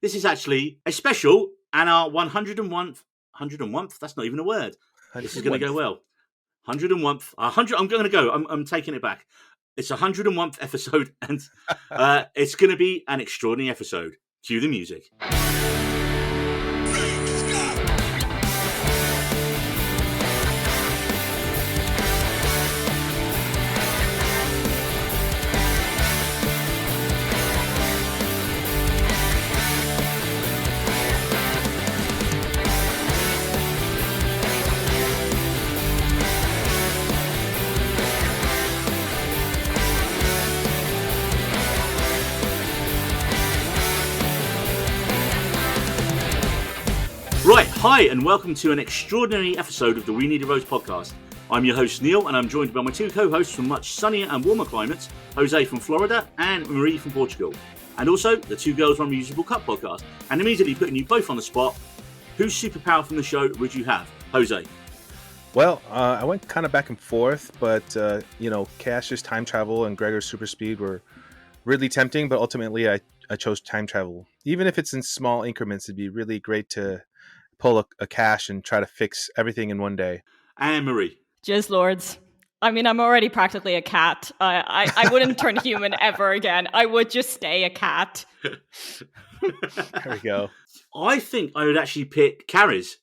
This is actually a special and our 101th, that's not even a word. This is going to go well. 101th, I'm going to go. I'm taking it back. It's 101th episode, and it's going to be an extraordinary episode. Cue the music. Right, hi, and welcome to an extraordinary episode of the We Need a Rose podcast. I'm your host, Neil, and I'm joined by my two co-hosts from much sunnier and warmer climates, Jose from Florida and Marie from Portugal. And also, the Two Girls Run Reusable Cup podcast. And immediately putting you both on the spot, whose superpower from the show would you have? Jose. Well, I went kind of back and forth, but, Cash's time travel and Gregor's super speed were really tempting, but ultimately I chose time travel. Even if it's in small increments, it'd be really great to pull a Cash and try to fix everything in one day. And Marie. Jizz Lords. I mean, I'm already practically a cat. I wouldn't turn human ever again. I would just stay a cat. There we go. I think I would actually pick Carrie's,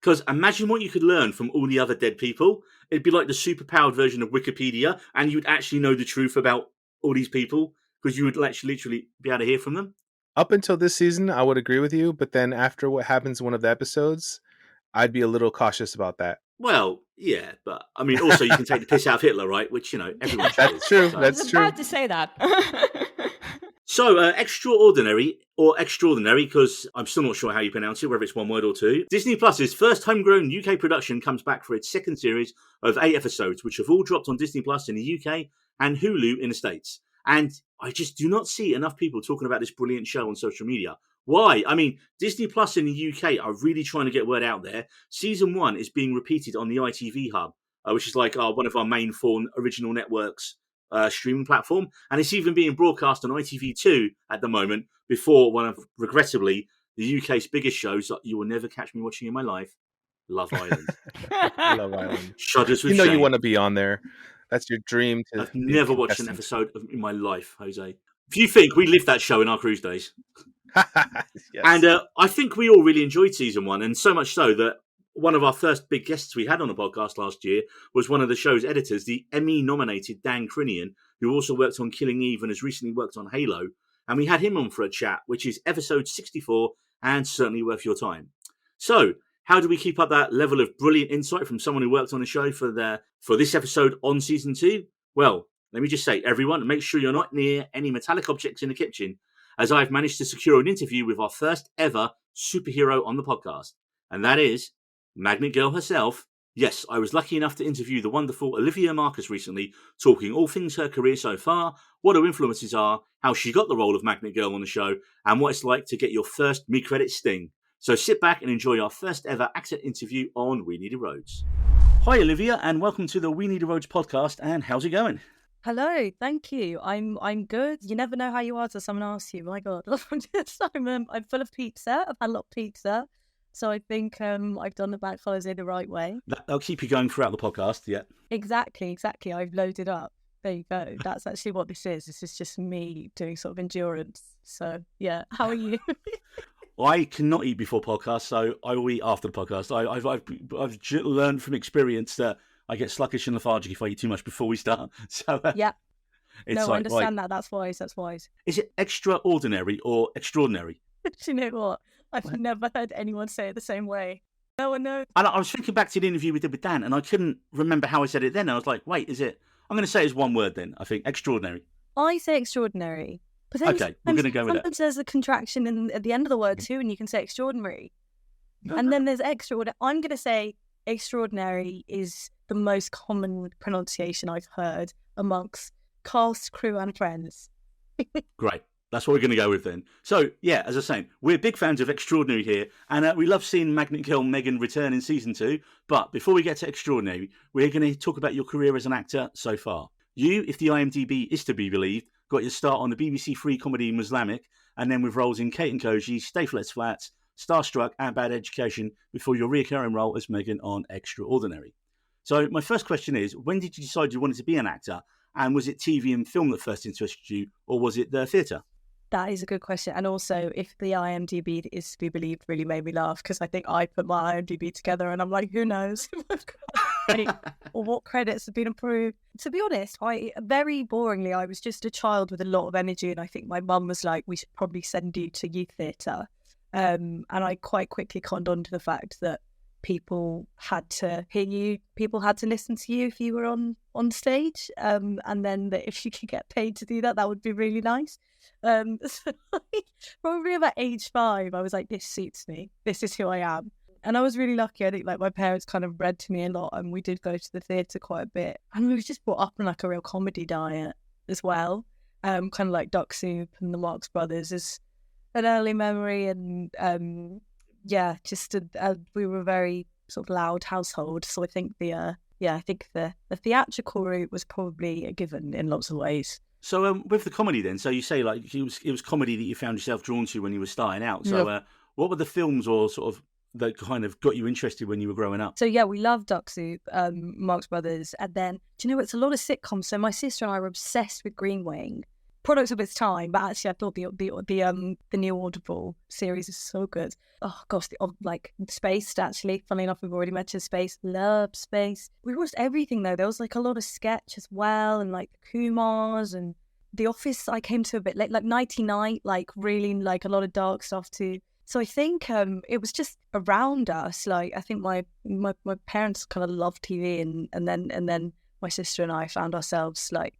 because imagine what you could learn from all the other dead people. It'd be like the superpowered version of Wikipedia, and you'd actually know the truth about all these people, because you would actually literally be able to hear from them. Up until this season, I would agree with you, but then after what happens in one of the episodes, I'd be a little cautious about that. Well, yeah, but I mean, also you can take the piss out of Hitler, right? Which, everyone should. That's true. So. That's true. I was about to say that. So, extraordinary, because I'm still not sure how you pronounce it, whether it's one word or two. Disney Plus's first homegrown UK production comes back for its second series of 8 episodes, which have all dropped on Disney Plus in the UK and Hulu in the States. And I just do not see enough people talking about this brilliant show on social media. Why? I mean, Disney Plus in the UK are really trying to get word out there. Season 1 is being repeated on the ITV Hub, which is like one of our main 4 original networks streaming platform. And it's even being broadcast on ITV2 at the moment before one of, regrettably, the UK's biggest shows that you will never catch me watching in my life, Love Island. Love Island. Shudders with shame. You want to be on there. That's your dream. I've never watched an episode in my life, Jose. If you think we lived that show in our cruise days. Yes. And I think we all really enjoyed season 1, and so much so that one of our first big guests we had on the podcast last year was one of the show's editors, the Emmy-nominated Dan Crinian, who also worked on Killing Eve and has recently worked on Halo. And we had him on for a chat, which is episode 64 and certainly worth your time. So, how do we keep up that level of brilliant insight from someone who worked on the show for this episode on season 2? Well, let me just say, everyone, make sure you're not near any metallic objects in the kitchen, as I've managed to secure an interview with our first ever superhero on the podcast. And that is Magnet Girl herself. Yes, I was lucky enough to interview the wonderful Olivia Marcus recently, talking all things her career so far, what her influences are, how she got the role of Magnet Girl on the show, and what it's like to get your first mid-credit sting. So sit back and enjoy our first ever accent interview on We Need a Rhodes. Hi, Olivia, and welcome to the We Need a Rhodes podcast. And how's it going? Hello, thank you. I'm good. You never know how you are till someone asks you. My God, I'm full of pizza. I've had a lot of pizza, so I think I've done the back holiday the right way. That'll keep you going throughout the podcast. Yeah. Exactly. I've loaded up. There you go. That's actually what this is. This is just me doing sort of endurance. So yeah, how are you? I cannot eat before podcasts, so I will eat after the podcast. I've learned from experience that I get sluggish and lethargic if I eat too much before we start. So yeah, it's I understand that. That's wise. Is it extraordinary or extraordinary? Do you know what? I've never heard anyone say it the same way. No one knows. And I was thinking back to the interview we did with Dan, and I couldn't remember how I said it then. I was like, wait, is it? I'm going to say it's one word then. I think extraordinary. I say extraordinary. But then okay, we're going to go with it. Sometimes there's a contraction at the end of the word too, and you can say extraordinary. And then there's extraordinary. I'm going to say extraordinary is the most common pronunciation I've heard amongst cast, crew, and friends. Great. That's what we're going to go with then. So, yeah, as I was saying, we're big fans of Extraordinary here, and we love seeing Magnet Girl Megan return in Season 2. But before we get to Extraordinary, we're going to talk about your career as an actor so far. You, if the IMDb is to be believed, got your start on the BBC free comedy Muslamic, and then with roles in Kate and Koji, Stay Flet's Flats, Starstruck, and Bad Education before your recurring role as Megan on Extraordinary. So my first question is, when did you decide you wanted to be an actor? And was it TV and film that first interested you, or was it the theatre? That is a good question. And also, if the IMDb is to be believed, really made me laugh, because I think I put my IMDb together and I'm like, who knows or what credits have been approved. To be honest, very boringly, I was just a child with a lot of energy, and I think my mum was like, we should probably send you to youth theatre. And I quite quickly conned on to the fact that people had to hear you, people had to listen to you if you were on stage, and then that if you could get paid to do that, that would be really nice. So probably about age 5, I was like, this suits me, this is who I am. And I was really lucky. I think like my parents kind of read to me a lot, and we did go to the theatre quite a bit, and we were just brought up on like a real comedy diet as well, kind of like Duck Soup and the Marx Brothers is an early memory. And we were a very sort of loud household, so I think the theatrical route was probably a given in lots of ways. So with the comedy then, so you say like it was comedy that you found yourself drawn to when you were starting out. So what were the films or sort of that kind of got you interested when you were growing up? So we loved Duck Soup, Marx Brothers, and then do you know it's a lot of sitcoms. So my sister and I were obsessed with Green Wing, product of its time, but actually I thought the new Audible series is so good. Oh gosh, like Spaced, actually. Funnily enough, we've already mentioned Space. Love Space. We watched everything though. There was like a lot of sketch as well, and like the Kumars and The Office. I came to a bit late, like Nighty Night, like really like a lot of dark stuff too. So I think it was just around us. Like I think my parents kind of loved TV, and then my sister and I found ourselves like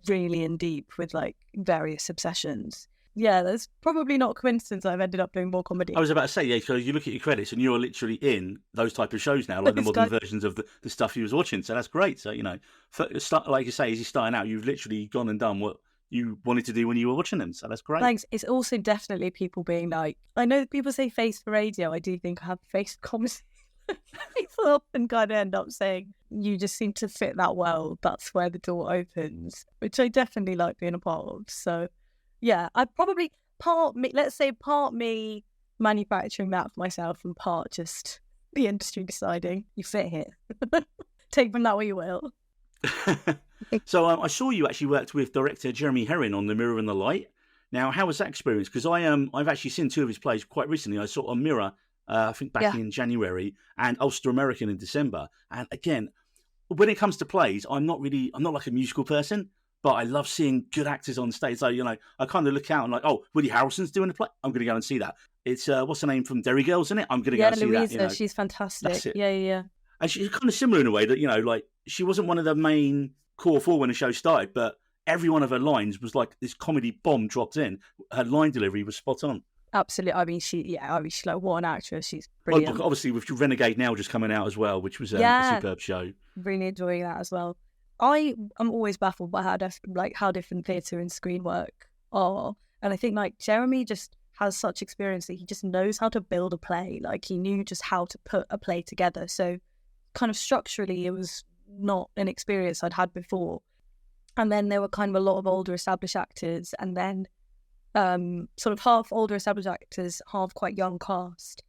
really in deep with like various obsessions. Yeah, that's probably not a coincidence I've ended up doing more comedy. I was about to say, yeah, so you look at your credits and you're literally in those type of shows now, like the modern versions of the stuff you was watching. So that's great. So, you know, like you say, as you're starting out, you've literally gone and done what you wanted to do when you were watching them. So that's great. Thanks. It's also definitely people being like, I know people say face for radio. I do think I have face for comedy. People often kind of end up saying, you just seem to fit that well. That's where the door opens, which I definitely like being a part of. So, yeah, I probably part me manufacturing that for myself and part just the industry deciding you fit here. Take from that what you will. So I saw you actually worked with director Jeremy Herrin on The Mirror and the Light. Now, how was that experience? Because I've actually seen 2 of his plays quite recently. I saw On Mirror, I think back in January, and Ulster American in December. And again, when it comes to plays, I'm not like a musical person, but I love seeing good actors on stage. So, you know, I kind of look out and like, oh, Woody Harrelson's doing a play. I'm going to go and see that. It's, what's her name from Derry Girls, isn't it? I'm going to go and see Louisa, that. You know. She's fantastic. That's it. Yeah. And she's kind of similar in a way that, you know, like she wasn't one of the main core 4 when the show started, but every one of her lines was like this comedy bomb dropped in. Her line delivery was spot on. Absolutely. I mean, she's like, what an actress. She's brilliant. Obviously, with Renegade now just coming out as well, which was a superb show. Really enjoying that as well. I am always baffled by how different theatre and screen work are. And I think like Jeremy just has such experience that he just knows how to build a play. Like he knew just how to put a play together. So kind of structurally, it was not an experience I'd had before. And then there were kind of a lot of older established actors, and then sort of half older established actors, half quite young cast.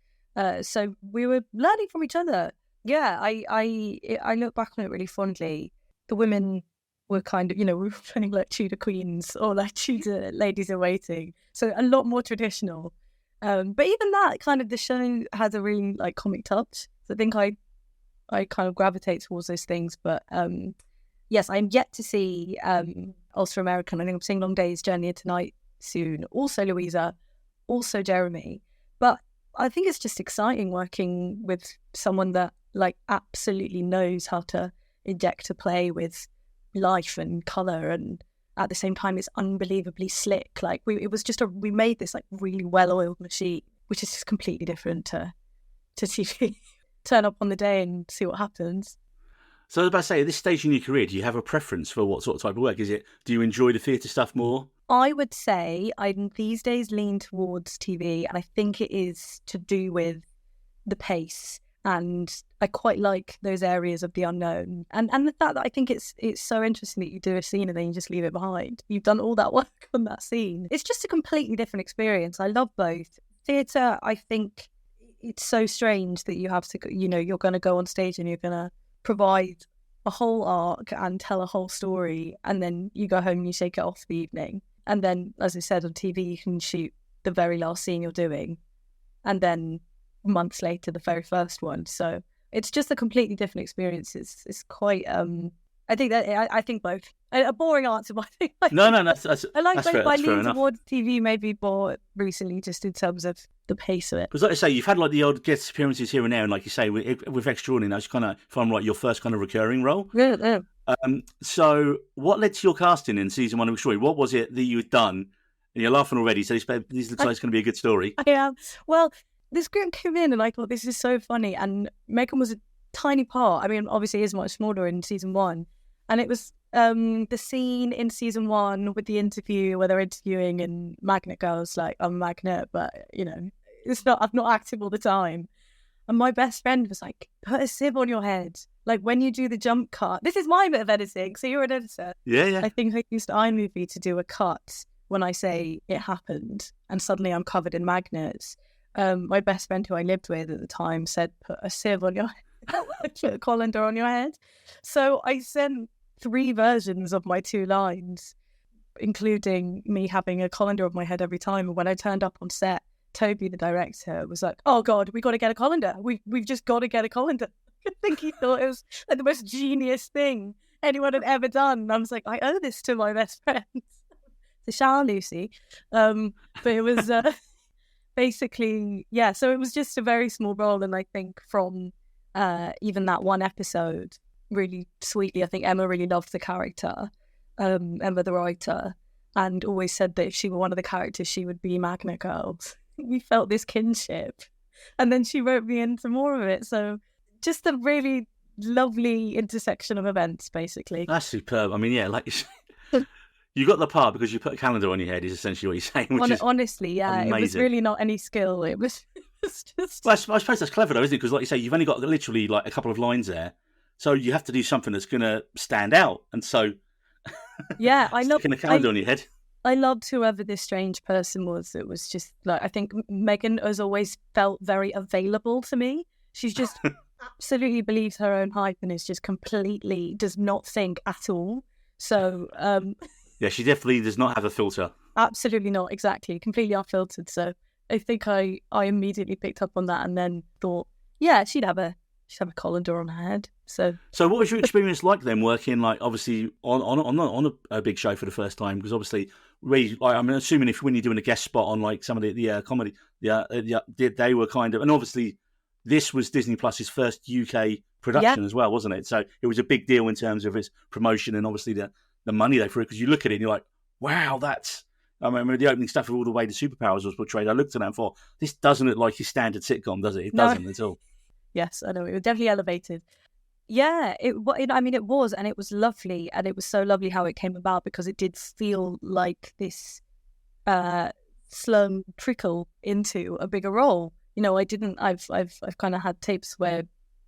So we were learning from each other. Yeah, I look back on it really fondly. The women were kind of, you know, we were playing like Tudor queens or like Tudor ladies in waiting. So a lot more traditional. But even that kind of, the show has a really like comic touch. So I think I kind of gravitate towards those things. But yes, I'm yet to see Ulster American. I think I'm seeing Long Day's Journey into Night soon. Also Louisa, also Jeremy. But I think it's just exciting working with someone that like absolutely knows how to inject a play with life and colour, and at the same time it's unbelievably slick. Like we made this like really well-oiled machine, which is just completely different to TV. Turn up on the day and see what happens. So I was about to say, at this stage in your career, do you have a preference for what sort of type of work? Do you enjoy the theatre stuff more? I would say I these days lean towards TV, and I think it is to do with the pace And I quite like those areas of the unknown. And the fact that I think it's so interesting that you do a scene and then you just leave it behind. You've done all that work on that scene. It's just a completely different experience. I love both. Theatre, I think it's so strange that you have to, you're going to go on stage and you're going to provide a whole arc and tell a whole story, and then you go home and you shake it off for the evening. And then, as I said, on TV, you can shoot the very last scene you're doing, and then months later, the very first one. So it's just a completely different experience. It's quite, I think both. A boring answer, but I think No, that's I like that's both. fair, But I that's fair lean enough. towards TV maybe more recently, just in terms of the pace of it. Because like I say, you've had like the odd guest appearances here and there, and like you say, with Extraordinary, that's kind of, if I'm right, your first kind of recurring role. Yeah. So what led to your casting in season 1 of Extraordinary? What was it that you had done? And you're laughing already, so this looks like it's going to be a good story. I am. Well, this group came in and I thought, this is so funny. And Megan was a tiny part. I mean, obviously, is much smaller in season 1. And it was the scene in season 1 with the interview where they're interviewing, and Magnet Girl's like, I'm Magnet, but, I'm not active all the time. And my best friend was like, put a sieve on your head. Like when you do the jump cut. This is my bit of editing, so you're an editor. Yeah. I think I used iMovie to do a cut when I say it happened, and suddenly I'm covered in magnets. My best friend who I lived with at the time said, put a sieve on your head, put a colander on your head. So I sent 3 versions of my 2 lines, including me having a colander on my head every time. And when I turned up on set, Toby, the director, was like, oh God, we got to get a colander. We've just got to get a colander. I think he thought it was like the most genius thing anyone had ever done. And I was like, I owe this to my best friend. To Charles, Lucy. But it was basically, yeah, so it was just a very small role. And I think from even that one episode, really sweetly, I think Emma really loved the character, Emma the writer, and always said that if she were one of the characters, she would be Magnet Girl. We felt this kinship. And then she wrote me into more of it. So just a really lovely intersection of events, basically. That's superb. I mean, yeah, like you say, you got the part because you put a calendar on your head, is essentially what you're saying. Which is honestly, yeah, amazing. It was really not any skill. It was just... Well, I suppose that's clever though, isn't it? Because like you say, you've only got literally like a couple of lines there. So you have to do something that's going to stand out. And so yeah, I love sticking a calendar on your head. I loved whoever this strange person was. It was just like, I think Megan has always felt very available to me. She's just absolutely believes her own hype and is just completely does not think at all. So yeah, she definitely does not have a filter. Absolutely not, exactly, completely unfiltered. So I think I immediately picked up on that and then thought, yeah, she'd have a colander on her head. So what was your experience like then, working like obviously on a big show for the first time? Because obviously, I'm assuming when you're doing a guest spot on like some of the comedy, they were kind of, and obviously this was Disney Plus's first UK production as well, wasn't it? So it was a big deal in terms of its promotion and obviously the money they threw. Because you look at it and you're like, wow, that's. I remember the opening stuff of all the way the superpowers was portrayed. I looked at that and thought, this doesn't look like your standard sitcom, does it? It doesn't at all. Yes, I know. It was definitely elevated. Yeah, it was, and it was lovely, and it was so lovely how it came about because it did feel like this slow trickle into a bigger role. I've kind of had tapes where,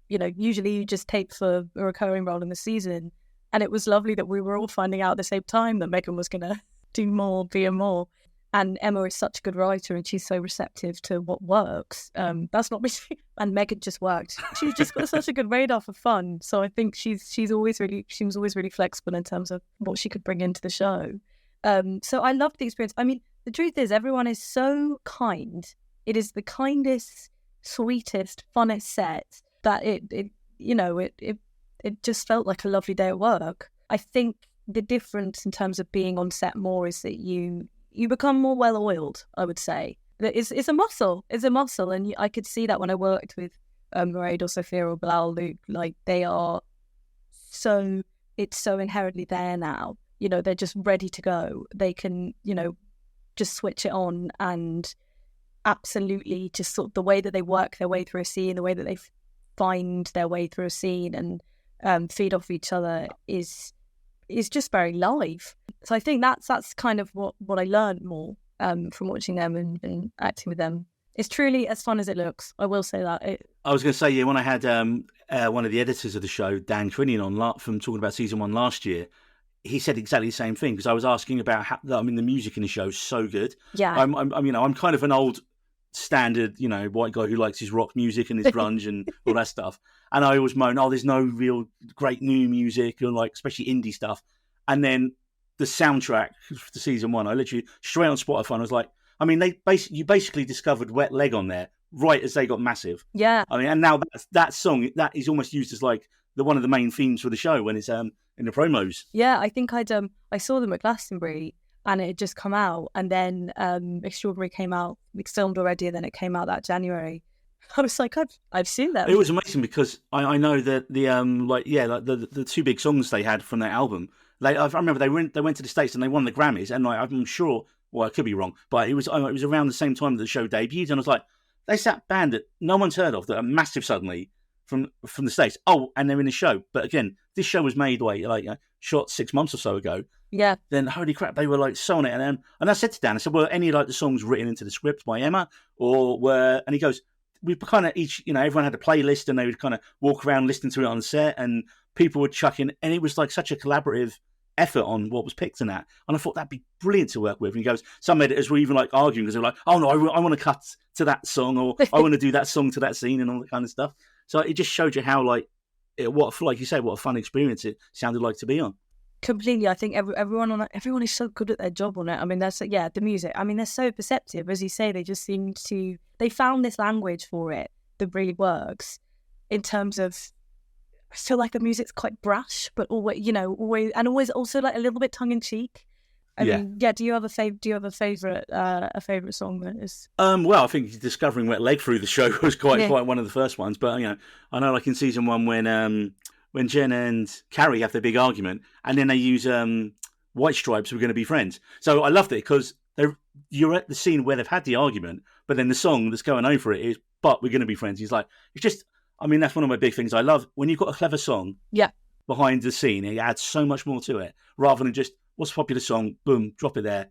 usually you just tape for a recurring role in the season, and it was lovely that we were all finding out at the same time that Megan was going to do more, be a more. And Emma is such a good writer, and she's so receptive to what works. That's not me. And Megan just worked. She's just got such a good radar for fun. So I think she was always really flexible in terms of what she could bring into the show. So I loved the experience. I mean, the truth is, everyone is so kind. It is the kindest, sweetest, funnest set that it just felt like a lovely day at work. I think the difference in terms of being on set more is that you become more well-oiled, I would say. It's a muscle. It's a muscle. And I could see that when I worked with Mairead or Sophia or Bilal, Luke, like they are it's so inherently there now. They're just ready to go. They can, just switch it on and absolutely just sort of the way that they work their way through a scene, the way that they find their way through a scene and feed off each other is just very live. So I think that's kind of what I learned more from watching them and acting with them It's truly as fun as it looks. I will say that. I was going to say, yeah, when I had one of the editors of the show, Dan Crinian, on from talking about season 1 last year, he said exactly the same thing, because I was asking about how, I mean, the music in the show is so good. Yeah. I'm kind of an old standard, white guy who likes his rock music and his grunge and all that stuff. And I always moan, there's no real great new music, or like especially indie stuff. And then the soundtrack for season 1, I literally straight on Spotify, and I was like, I mean, you basically discovered Wet Leg on there right as they got massive. Yeah. I mean, and now that song that is almost used as like one of the main themes for the show when it's in the promos. Yeah, I think I saw them at Glastonbury, and it had just come out, and then Extraordinary came out. It's filmed already, and then it came out that January. I was like, I've seen them. It was amazing because I know that the two big songs they had from that album. I remember they went to the States and they won the Grammys, and I'm sure. Well, I could be wrong, but it was around the same time that the show debuted, and I was like, they sat band that no one's heard of that are massive suddenly from the States. Oh, and they're in the show. But again, this show was made shot 6 months or so ago. Yeah. Then holy crap, they were like so on it, and I said to Dan, I said, were any like the songs written into the script by Emma, or were? And he goes, we kind of each, everyone had a playlist, and they would kind of walk around listening to it on set, and people would chuck in, and it was like such a collaborative effort on what was picked in that. And I thought that'd be brilliant to work with. And he goes, some editors were even like arguing because they were like, oh no, I want to cut to that song, or I want to do that song to that scene, and all that kind of stuff. So it just showed you how like you say, what a fun experience it sounded like to be on. Completely. I think everyone is so good at their job on it. I mean, the music. I mean, they're so perceptive, as you say. They just seem they found this language for it that really works in terms of. I feel like the music's quite brash, but always also like a little bit tongue in cheek. I mean, yeah. Do you have a favorite song that is? Well, I think discovering Wet Leg through the show was quite one of the first ones. But I know like in season 1 when Jen and Carrie have their big argument, and then they use White Stripes, We're Going to Be Friends. So I loved it because you're at the scene where they've had the argument, but then the song that's going over it is, but we're going to be friends. He's like, it's just. I mean, that's one of my big things. I love when you've got a clever song behind the scene. It adds so much more to it rather than just, what's a popular song? Boom, drop it there.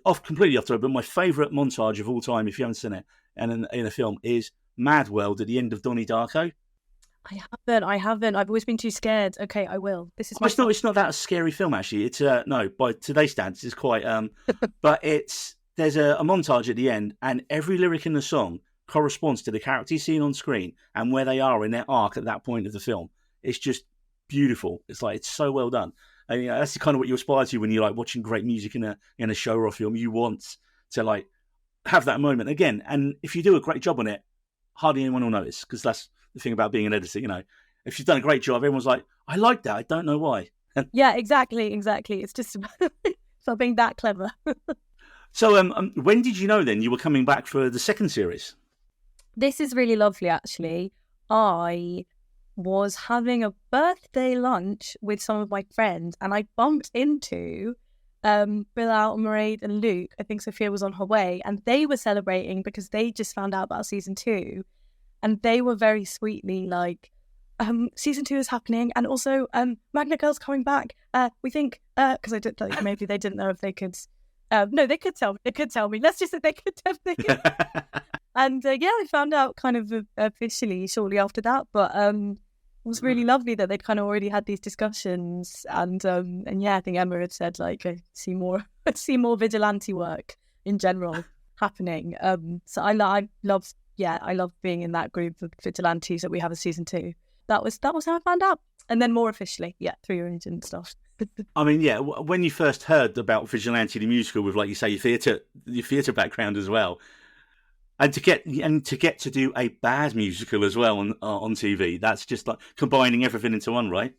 Completely off the road. But my favourite montage of all time, if you haven't seen it, and in a film, is Mad World at the end of Donnie Darko. I haven't. I've always been too scared. Okay, I will. This is. It's not that a scary film actually. It's no, by today's standards, it's quite. But there's a montage at the end, and every lyric in the song corresponds to the character seen on screen and where they are in their arc at that point of the film. It's just beautiful. It's like, it's so well done. And that's kind of what you aspire to when you're like watching great music in a show or a film. You want to like have that moment again. And if you do a great job on it, hardly anyone will notice, because that's the thing about being an editor. If you've done a great job, everyone's like, I like that. I don't know why. Yeah, exactly. It's just about being that clever. So when did you know then you were coming back for the second series? This is really lovely, actually. I was having a birthday lunch with some of my friends, and I bumped into Bilal, Mairead and Luke. I think Sophia was on her way, and they were celebrating because they just found out about season 2, and they were very sweetly like, season 2 is happening, and also Magna Girl's coming back. We think, because I did like, maybe they didn't know if they could. No, they could tell me. They could tell me. Let's just say they could tell me. And I found out kind of officially shortly after that. But it was really lovely that they'd kind of already had these discussions. And I think Emma had said like, I see more vigilante work in general happening. So I love being in that group of vigilantes that we have in season 2. That was how I found out. And then more officially, through your agent and stuff. I mean, when you first heard about Vigilante the musical with, like you say, your theatre background as well, and to get to do a bad musical as well on TV, that's just like combining everything into one, right?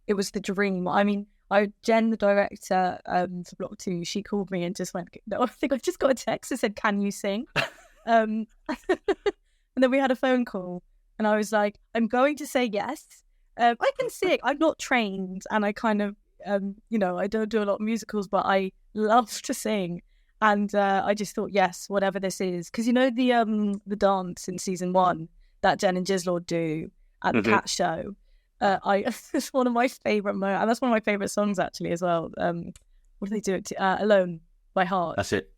It was the dream. I mean, Jen, the director for Block 2, she called me and just went, no, I think I just got a text that said, "Can you sing?" And then we had a phone call, and I was like, I'm going to say yes. I can sing. I'm not trained, and I kind of, I don't do a lot of musicals, but I love to sing. And I just thought, yes, whatever this is. Because the dance in season 1 that Jen and Gislord do at the Cat Show, it's one of my favourite moments. And that's one of my favourite songs, actually, as well. What do they do? Alone by Heart. That's it.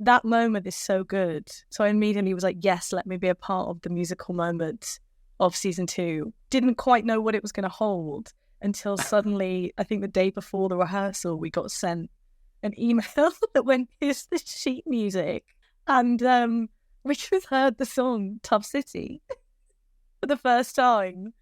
that moment is so good. So I immediately was like, yes, let me be a part of the musical moment of season 2. Didn't quite know what it was going to hold until suddenly, I think the day before the rehearsal, we got sent an email that went, here's the sheet music. And Richard heard the song Tough City for the first time.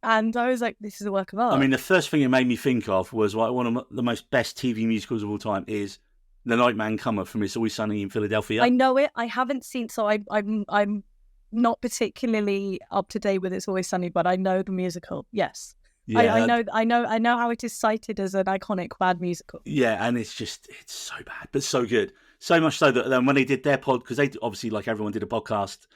And I was like, this is a work of art. I mean, the first thing it made me think of was like one of the most best TV musicals of all time is The Nightman Comer from It's Always Sunny in Philadelphia. I know it. I haven't seen, so I'm not particularly up to date with It's Always Sunny, but I know the musical. Yes, Yeah, I know how it is cited as an iconic bad musical. Yeah, and it's so bad, but so good. So much so that when they did their pod, because they obviously, like everyone, did a podcast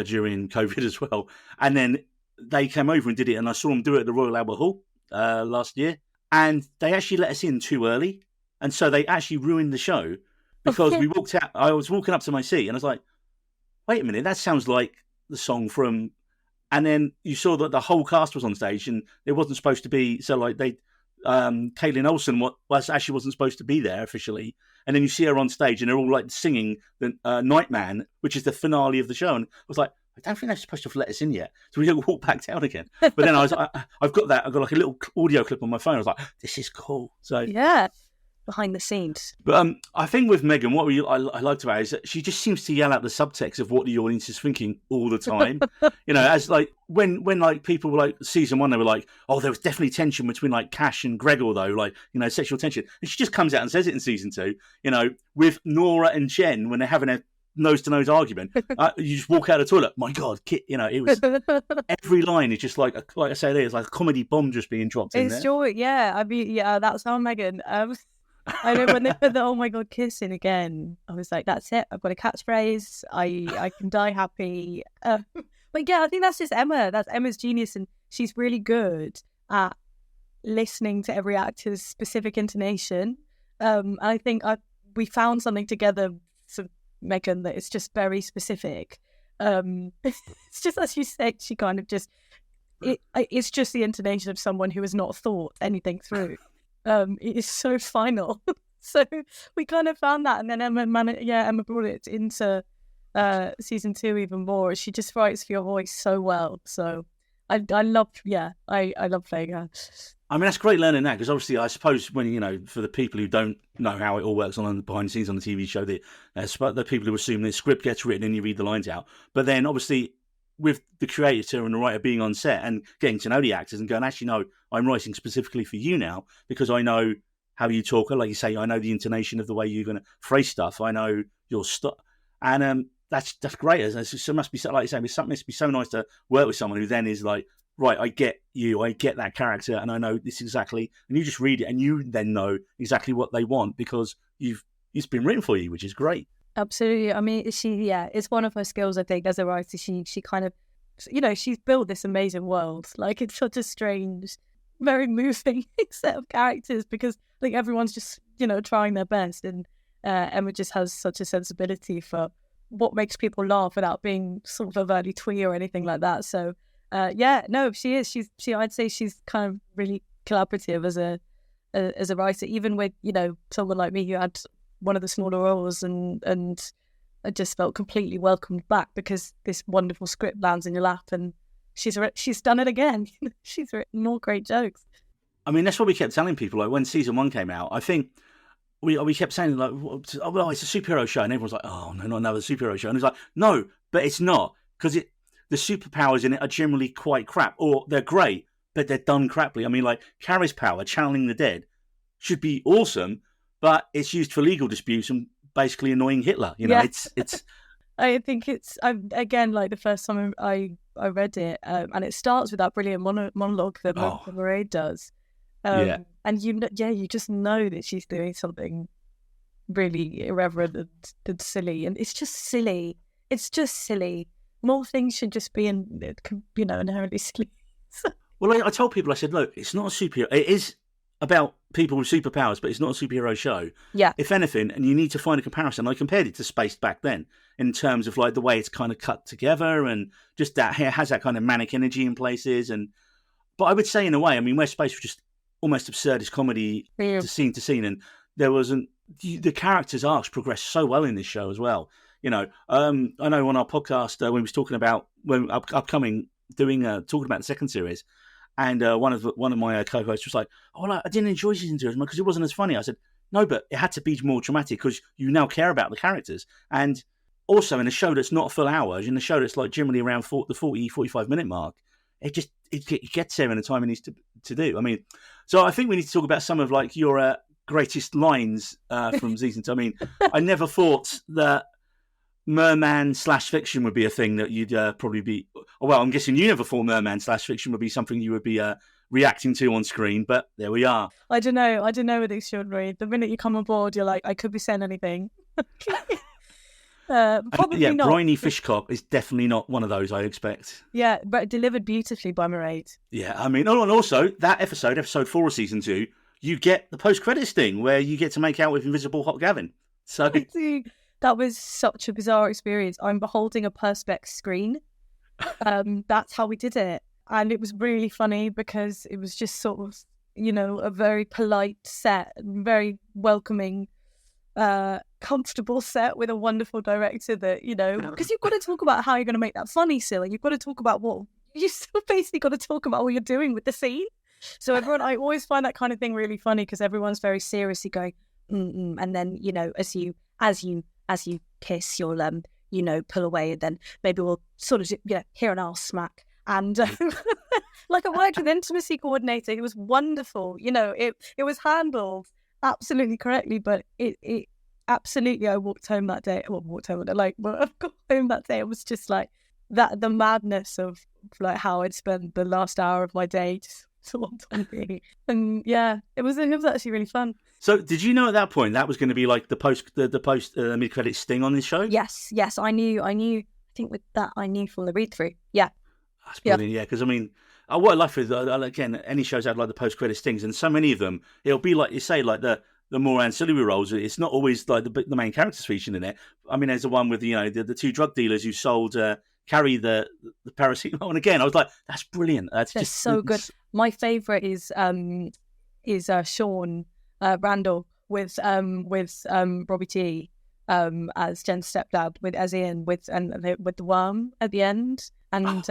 during COVID as well, and then they came over and did it, and I saw them do it at the Royal Albert Hall last year, and they actually let us in too early, and so they actually ruined the show because we walked out. I was walking up to my seat, and I was like, "Wait a minute, that sounds like the song from." And then you saw that the whole cast was on stage, and it wasn't supposed to be. So, like Caitlin Olsen actually wasn't supposed to be there officially, and then you see her on stage, and they're all like singing the Nightman, which is the finale of the show, and I was like, I don't think they're supposed to have let us in yet. So we walk back down again. But then I was like, I've got like a little audio clip on my phone. I was like, this is cool. So yeah, behind the scenes. But I think with Megan, what I liked about it is that she just seems to yell out the subtext of what the audience is thinking all the time. As like when like people were like season 1, they were like, oh, there was definitely tension between like Cash and Gregor though, like sexual tension. And she just comes out and says it in season 2. With Nora and Jen when they're having a nose-to-nose argument, you just walk out of the toilet. My God, Kit, it was every line is just like I say, there's like a comedy bomb just being dropped in there. It's joy, yeah. I mean, yeah, that's how Megan. I know when they put the "Oh my God" kiss in again, I was like, that's it. I've got a catchphrase. I can die happy. But yeah, I think that's just Emma. That's Emma's genius, and she's really good at listening to every actor's specific intonation. I think we found something together. Megan, that it's just very specific. It's just as you said, she kind of just it's just the intonation of someone who has not thought anything through. It is so final. So we kind of found that, and then Emma brought it into season 2 even more. She just writes for your voice so well. So I love Vega. I mean, that's great learning that, because obviously I suppose when, for the people who don't know how it all works on behind the scenes on the TV show, the people who assume the script gets written and you read the lines out. But then obviously with the creator and the writer being on set and getting to know the actors and going, actually, no, I'm writing specifically for you now because I know how you talk. Like you say, I know the intonation of the way you're going to phrase stuff. I know your stuff. And that's great. It must be, like you say, it must be so nice to work with someone who then is like, right, I get you, I get that character, and I know this exactly. And you just read it, and you then know exactly what they want because it's been written for you, which is great. Absolutely. I mean, it's one of her skills, I think, as a writer. She kind of, she's built this amazing world. Like, it's such a strange, very moving set of characters because I think everyone's just, trying their best. And Emma just has such a sensibility for what makes people laugh without being sort of overtly twee or anything like that. So, she is. I'd say she's kind of really collaborative as a writer, even with someone like me who had one of the smaller roles, and I just felt completely welcomed back because this wonderful script lands in your lap, and she's done it again. She's written more great jokes. I mean, that's what we kept telling people. Like when season 1 came out, I think we kept saying like, "Oh, well, it's a superhero show," and everyone's like, "Oh no, not another superhero show." And it's like, no, but it's not, because the superpowers in it are generally quite crap, or they're great, but they're done crappily. I mean, like Carrie's power, channeling the dead, should be awesome, but it's used for legal disputes and basically annoying Hitler. It's. I think it's again like the first time I read it, and it starts with that brilliant monologue that Mairead does, and you just know that she's doing something really irreverent and silly, and it's just silly. It's just silly. More things should just be inherently silly. Well, I told people, I said, look, it's not a superhero. It is about people with superpowers, but it's not a superhero show. Yeah. If anything, and you need to find a comparison. I compared it to Spaced back then in terms of like the way it's kind of cut together and just that it has that kind of manic energy in places. But I would say in a way, I mean, where Spaced was just almost absurdist comedy to scene, and there wasn't the characters' arcs progress so well in this show as well. I know on our podcast when we was talking about upcoming doing talking about the second series, and one of my co-hosts was like, "Oh, I didn't enjoy season 2 as much because it wasn't as funny." I said, "No, but it had to be more dramatic because you now care about the characters." And also in a show that's not a full hour, in a show that's like generally around the 45 minute mark, it gets there in the time it needs to do. I mean, so I think we need to talk about some of like your greatest lines from season 2. I mean, I never thought that merman/fiction would be a thing that you'd probably be. Well, I'm guessing you never thought merman/fiction would be something you would be reacting to on screen, but there we are. I don't know with Extraordinary. The minute you come on board, you're like, I could be saying anything. Probably not. Briny Fishcock is definitely not one of those, I expect. Yeah, but delivered beautifully by Mairead. Yeah, I mean, and also that episode 4 of season 2, you get the post-credits sting where you get to make out with Invisible Hot Gavin. So that was such a bizarre experience. I'm beholding a Perspex screen. That's how we did it. And it was really funny because it was just sort of, a very polite set, very welcoming, comfortable set with a wonderful director that, because you've got to talk about how you're going to make that funny still. And you've got to talk about you still basically got to talk about what you're doing with the scene. So I always find that kind of thing really funny because everyone's very seriously going, and then, as you kiss, you'll, pull away, and then maybe we'll sort of, hear an arse smack. And like I worked with intimacy coordinator, it was wonderful. It was handled absolutely correctly, but it absolutely, I walked home that day. Well, I got home that day. It was just like that, the madness of like how I'd spent the last hour of my day just sort of and yeah, it was actually really fun. So, did you know at that point that was going to be like the post mid-credit sting on this show? Yes, I knew. I think with that, I knew from the read through. Yeah, that's brilliant. Yeah, because I mean, what I love is again, any shows have like the post-credit stings, and so many of them, it'll be like you say, like the more ancillary roles. It's not always like the main characters featured in it. I mean, there's the one with the two drug dealers who sold Carrie the paracetamol, and again, I was like, that's brilliant. That's just so good. My favourite is Sean Randall with Robbie T as Jen's stepdad as Ian with the worm at the end, and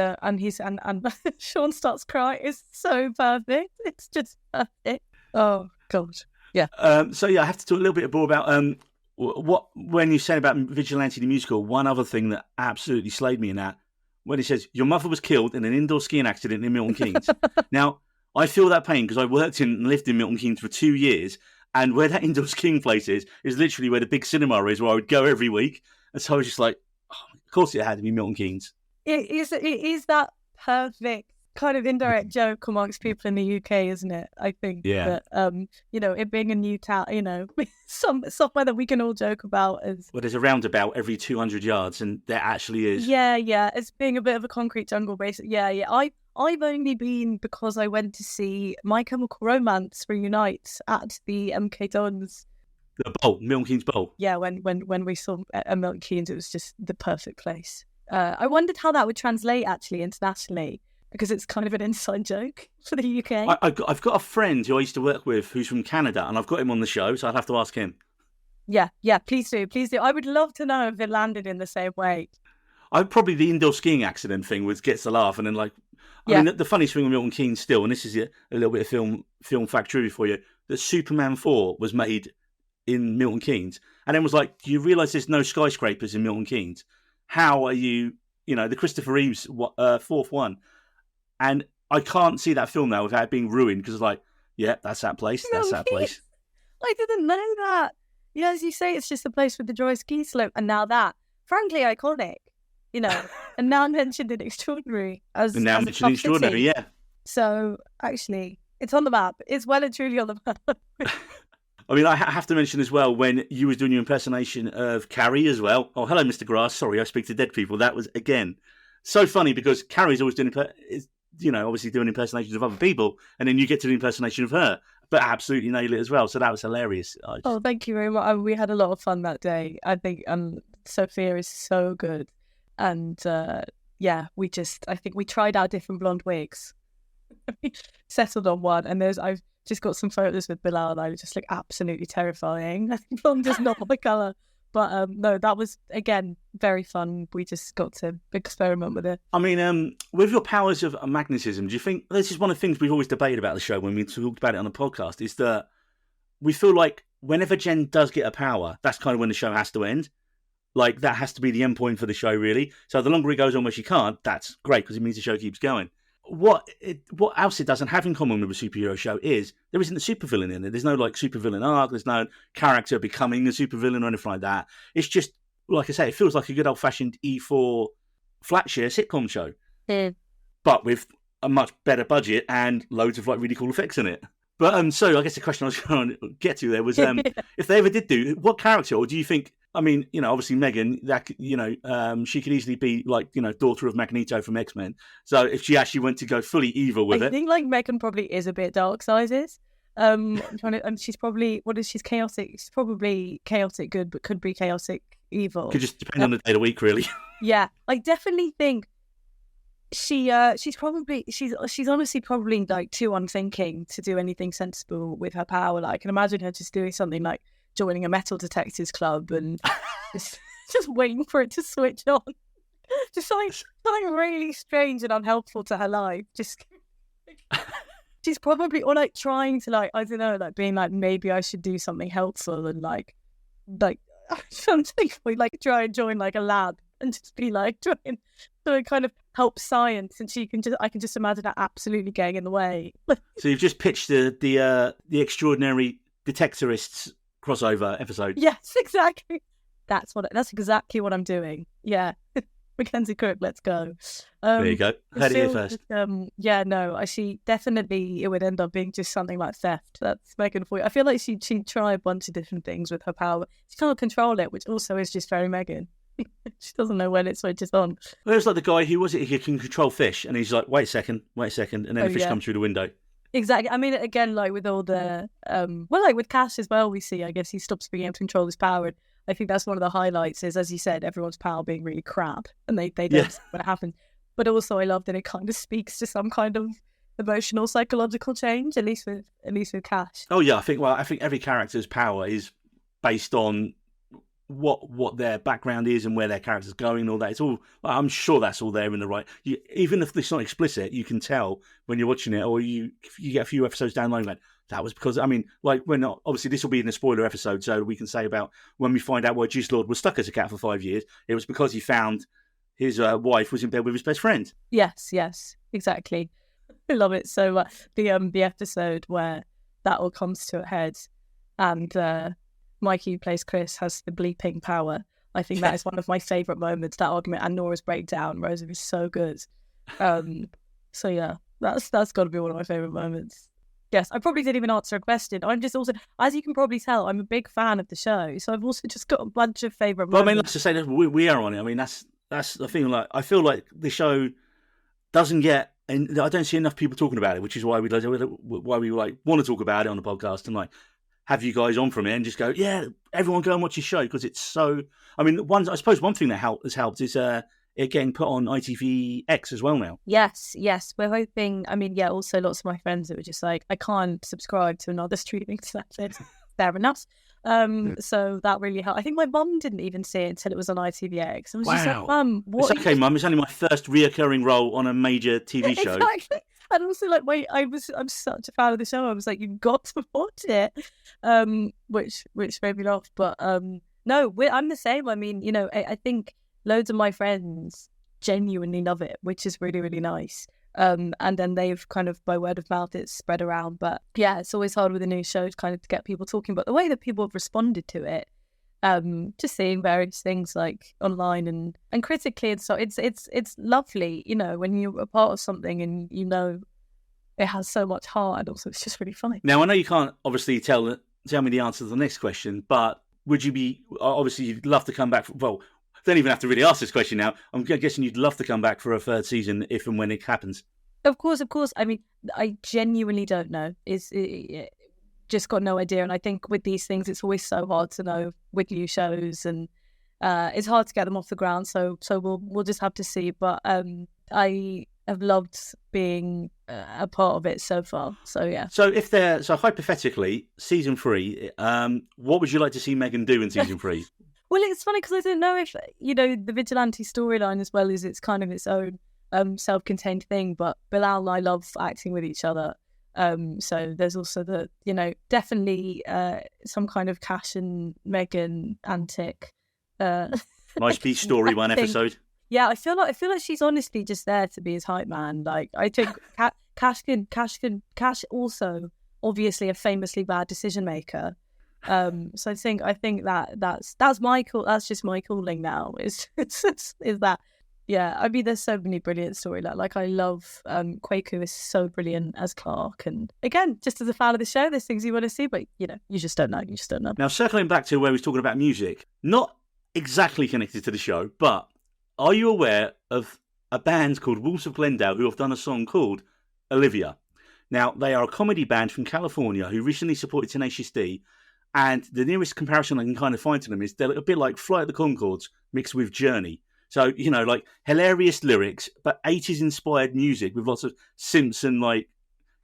Sean starts crying. It's so perfect. It's just perfect. Oh God, yeah. So yeah, I have to talk a little bit more about when you said about Vigilante the musical. One other thing that absolutely slayed me in that, when he says your mother was killed in an indoor skiing accident in Milton Keynes. Now, I feel that pain because I worked and lived in Milton Keynes for 2 years, and where that indoor skiing place is literally where the big cinema is, where I would go every week. And so I was just like, oh, of course it had to be Milton Keynes. It is that perfect kind of indirect joke amongst people in the UK, isn't it? I think that it being a new town, somewhere that we can all joke about as well. There's a roundabout every 200 yards, and there actually is. Yeah, it's being a bit of a concrete jungle, basically. Yeah. I've only been because I went to see My Chemical Romance reunite at the MK Dons. The bowl, Milton Keynes Bowl. Yeah, when we saw Milton Keynes, it was just the perfect place. I wondered how that would translate actually internationally, because it's kind of an inside joke for the UK. I've got a friend who I used to work with who's from Canada, and I've got him on the show, so I'd have to ask him. Yeah, please do. I would love to know if it landed in the same way. Probably the indoor skiing accident thing gets the laugh, and then like, I mean, the funniest thing with Milton Keynes still, and this is a little bit of film fact trivia for you, that Superman 4 was made in Milton Keynes, and then was like, do you realise there's no skyscrapers in Milton Keynes? How are you, the Christopher Reeves fourth one? And I can't see that film now without it being ruined, because it's like, yeah, that's that place. That's that place. I didn't know that. Yeah, as you say, it's just a place with the dry ski slope, and now that, frankly, iconic, and now mentioned in Extraordinary as and now as mentioned in Extraordinary, yeah. So actually, it's on the map. It's well and truly on the map. I mean, I have to mention as well, when you was doing your impersonation of Carrie as well. Oh, hello, Mr. Grass. Sorry, I speak to dead people. That was, again, so funny, because Carrie's always doing, obviously doing impersonations of other people, and then you get to do an impersonation of her, but absolutely nail it as well. So that was hilarious. Oh, thank you very much. We had a lot of fun that day. I think Sophia is so good. And I think we tried out different blonde wigs. Settled on one, and just got some photos with Bilal and I just look absolutely terrifying. I think blonde is not my colour. But no, that was, again, very fun. We just got to experiment with it. I mean, with your powers of magnetism, do you think, this is one of the things we've always debated about the show when we talked about it on the podcast, is that we feel like whenever Jen does get a power, that's kind of when the show has to end. Like, that has to be the end point for the show, really. So the longer it goes on where she can't, that's great, because it means the show keeps going. What else it doesn't have in common with a superhero show is there isn't a supervillain in it. There's no like supervillain arc. There's no character becoming a supervillain or anything like that. It's just, like I say, it feels like a good old-fashioned E4 flat-share sitcom show, but with a much better budget and loads of like really cool effects in it. But so I guess the question I was trying to get to there was, if they ever did do, what character, or do you think? I mean, obviously Megan, that she could easily be like, daughter of Magneto from X-Men. So if she actually went to go fully evil with it, I think like Megan probably is a bit dark sizes. And she's probably she's chaotic. She's probably chaotic good, but could be chaotic evil. Could just depend on the day of the week, really. Yeah, I definitely think she's honestly probably like too unthinking to do anything sensible with her power. Like, I can imagine her just doing something like joining a metal detectors club and just waiting for it to switch on. Just something really strange and unhelpful to her life. Just she's probably, or like trying to like, I don't know, like being like, maybe I should do something helpful and like something like try and join like a lab and just be like trying to kind of help science, and I can just imagine her absolutely getting in the way. So you've just pitched the Extraordinary Detectorists crossover episode. Yes, exactly. That's exactly what I'm doing. Yeah. Mackenzie Cook, let's go. There you go. Heard it here first. She definitely, it would end up being just something like theft. That's Megan for you. I feel like she'd try a bunch of different things with her power. She can't control it, which also is just very Megan. She doesn't know when it switches on. Well, it was like the guy he can control fish, and he's like, wait a second, and then the fish comes through the window. Exactly. I mean, again, like with all the, like with Cash as well, we see, I guess he stops being able to control his power. And I think that's one of the highlights is, as you said, everyone's power being really crap, and they don't see when it happens. But also, I love that it kind of speaks to some kind of emotional, psychological change, at least with Cash. Oh yeah, I think every character's power is based on what their background is and where their character's going and all that. It's all, I'm sure that's all there in the right. Even if it's not explicit, you can tell when you're watching it, or you get a few episodes down the line, like, that was because, I mean, like, we're not, obviously this will be in a spoiler episode, so we can say about when we find out why Juice Lord was stuck as a cat for 5 years, it was because he found his wife was in bed with his best friend. Yes, exactly. I love it so much. The episode where that all comes to a head, and Mikey, who plays Chris, has the bleeping power. I think that is one of my favourite moments, that argument, and Nora's breakdown. Rosa is so good. So yeah, that's got to be one of my favourite moments. Yes, I probably didn't even answer a question. I'm just also, as you can probably tell, I'm a big fan of the show, so I've also just got a bunch of favourite moments. Well, I mean, let's just say that we are on it. I mean, that's the thing. Like, I feel like the show doesn't get, and I don't see enough people talking about it, which is why we like want to talk about it on the podcast and like have you guys on from it and just go, yeah, everyone go and watch your show, because it's so. I mean, I suppose one thing that has helped is it getting put on ITVX as well now. Yes, we're hoping. I mean, also lots of my friends that were just like, I can't subscribe to another streaming service. Fair enough. So that really helped. I think my mum didn't even see it until it was on ITVX. I was just like, Mum, what? It's okay, Mum. It's only my first reocurring role on a major TV show. Exactly. And also, like, I'm such a fan of the show. I was like, you've got to watch it, which made me laugh. But no, I'm the same. I mean, I think loads of my friends genuinely love it, which is really, really nice. And then they've kind of, by word of mouth, it's spread around. But yeah, it's always hard with a new show to kind of get people talking. But the way that people have responded to it, just seeing various things like online and critically, and so it's lovely, when you're a part of something and it has so much heart, and also it's just really funny. Now, I know you can't obviously tell me the answer to the next question, but would you be, obviously you'd love to come back don't even have to really ask this question now. I'm guessing you'd love to come back for a third season if and when it happens. Of course. I mean, I genuinely don't know. Just got no idea. And I think with these things, it's always so hard to know with new shows, and it's hard to get them off the ground. So we'll just have to see. But I have loved being a part of it so far. So yeah. So hypothetically, season 3, what would you like to see Megan do in season 3? Well, it's funny because I don't know if, the vigilante storyline as well is it's kind of its own self-contained thing, but Bilal and I love acting with each other. So there's also the, definitely some kind of Cash and Megan antic. Nice beach story one episode. Yeah, I feel like she's honestly just there to be his hype man. Like, I think Cash also obviously a famously bad decision maker. So I think that's my call. That's just my calling now. Is that? Yeah, I mean, there's so many brilliant storylines. Like, I love Kwaku is so brilliant as Clark, and again, just as a fan of the show, there's things you want to see, but you just don't know. You just don't know. Now, circling back to where we was talking about music, not exactly connected to the show, but are you aware of a band called Wolves of Glendale who have done a song called Olivia? Now, they are a comedy band from California who recently supported Tenacious D, and the nearest comparison I can kind of find to them is they're a bit like Flight of the Conchords mixed with Journey. So, like hilarious lyrics, but 80s inspired music with lots of synths and like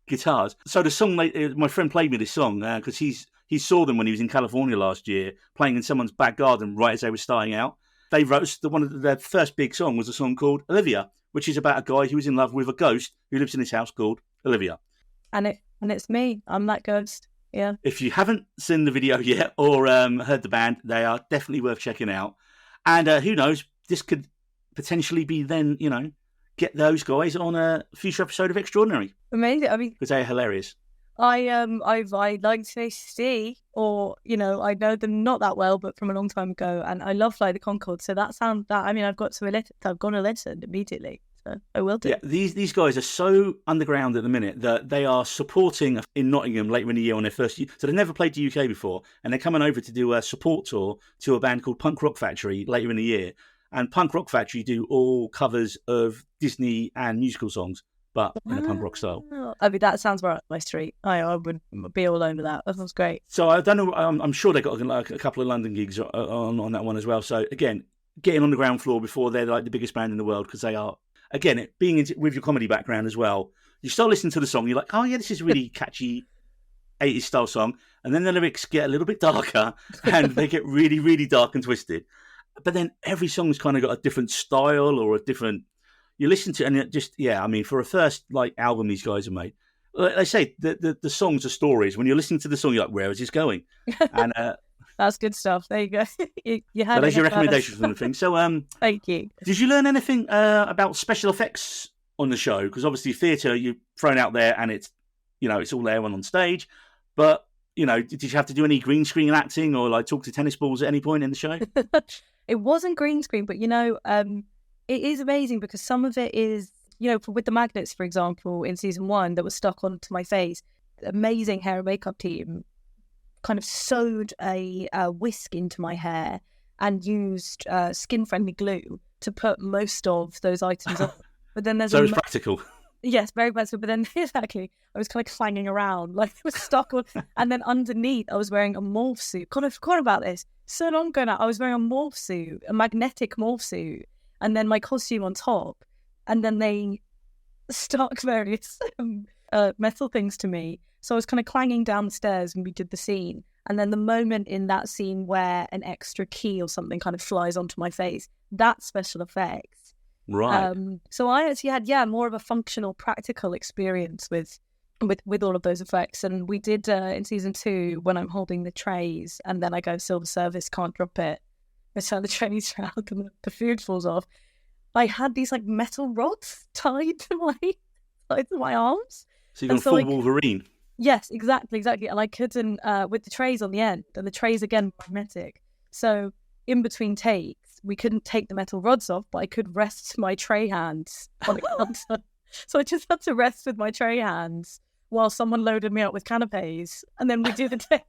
guitars. So the song, my friend played me this song because he saw them when he was in California last year playing in someone's back garden right as they were starting out. They wrote one of their first big song was a song called Olivia, which is about a guy who is in love with a ghost who lives in his house called Olivia. And it's me. I'm that ghost. Yeah. If you haven't seen the video yet or heard the band, they are definitely worth checking out. And who knows, this could potentially be then, get those guys on a future episode of Extraordinary. Amazing. I mean, because they are hilarious. I like Tenacious D, or I know them not that well, but from a long time ago, and I love Flight of the Conchords. So I've got to listen immediately. So I will do. Yeah, these guys are so underground at the minute that they are supporting in Nottingham later in the year on their first year. So they've never played the UK before, and they're coming over to do a support tour to a band called Punk Rock Factory later in the year. And Punk Rock Factory do all covers of Disney and musical songs, but in a punk rock style. I mean, that sounds right up my street. I would be all over that. That sounds great. So I don't know. I'm sure they got like a couple of London gigs on that one as well. So again, getting on the ground floor before they're like the biggest band in the world, because they are. Again, being with your comedy background as well, you start listening to the song, you're like, oh yeah, this is a really catchy 80s style song, and then the lyrics get a little bit darker and they get really, really dark and twisted. But then every song's kind of got a different style or a different. You listen to it and it just, for a first like album these guys have made, like they say the songs are stories. When you're listening to the song, you're like, where is this going? And that's good stuff. There you go. you had. So there's your recommendations from the thing. So thank you. Did you learn anything about special effects on the show? Because obviously theatre you've thrown out there and it's it's all there on stage, but did you have to do any green screen acting or like talk to tennis balls at any point in the show? It wasn't green screen, but it is amazing because some of it is, with the magnets, for example, in season 1 that was stuck onto my face. Amazing hair and makeup team kind of sewed a whisk into my hair and used skin-friendly glue to put most of those items on. But then there's so it's practical. Yes, very practical. But then exactly, I was kind of clanging around like it was stuck on. And then underneath, I was wearing a morph suit. Kind of forgot about this. So long ago now, I was wearing a morph suit, a magnetic morph suit, and then my costume on top. And then they stuck various metal things to me. So I was kind of clanging down the stairs when we did the scene. And then the moment in that scene where an extra key or something kind of flies onto my face, that's special effects. Right. So I actually had, more of a functional, practical experience with all of those effects. And we did in season 2 when I'm holding the trays and then I go silver service, can't drop it. I turn the trays around and the food falls off. I had these like metal rods tied to my arms. So you're full Wolverine. Yes, exactly. And I couldn't with the trays on the end, and the trays again magnetic. So in between takes, we couldn't take the metal rods off, but I could rest my tray hands on the counter. So I just had to rest with my tray hands while someone loaded me up with canapes, and then we do the take.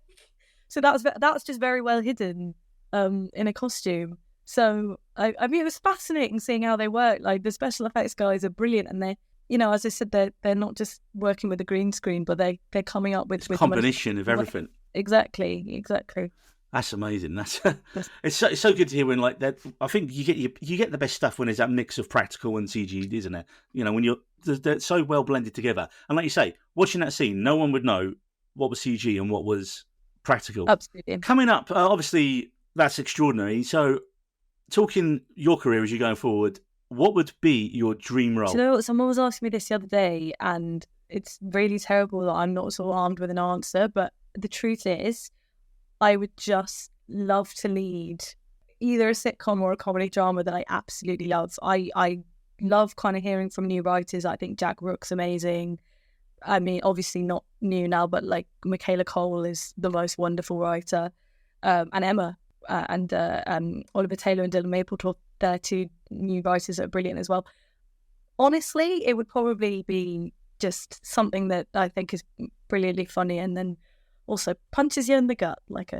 So that's just very well hidden in a costume. So I mean, it was fascinating seeing how they work. Like the special effects guys are brilliant, and they, as I said, they're not just working with the green screen, but they're coming up with combination of everything. Exactly. That's amazing. It's so good to hear when like that. I think you get the best stuff when there's that mix of practical and CG, isn't it? You know, when they're so well blended together. And like you say, watching that scene, no one would know what was CG and what was practical. Absolutely. Coming up, obviously that's extraordinary. So, talking your career as you're going forward, what would be your dream role? Do you know what? Someone was asking me this the other day, and it's really terrible that I'm not sort of armed with an answer. But the truth is, I would just love to lead either a sitcom or a comedy drama that I absolutely love. I love kind of hearing from new writers. I think Jack Rook's amazing. I mean, obviously not new now, but like Michaela Cole is the most wonderful writer. And Emma and Oliver Taylor and Dylan Mapplethorpe, they're two new writers that are brilliant as well. Honestly, it would probably be just something that I think is brilliantly funny and then also punches you in the gut like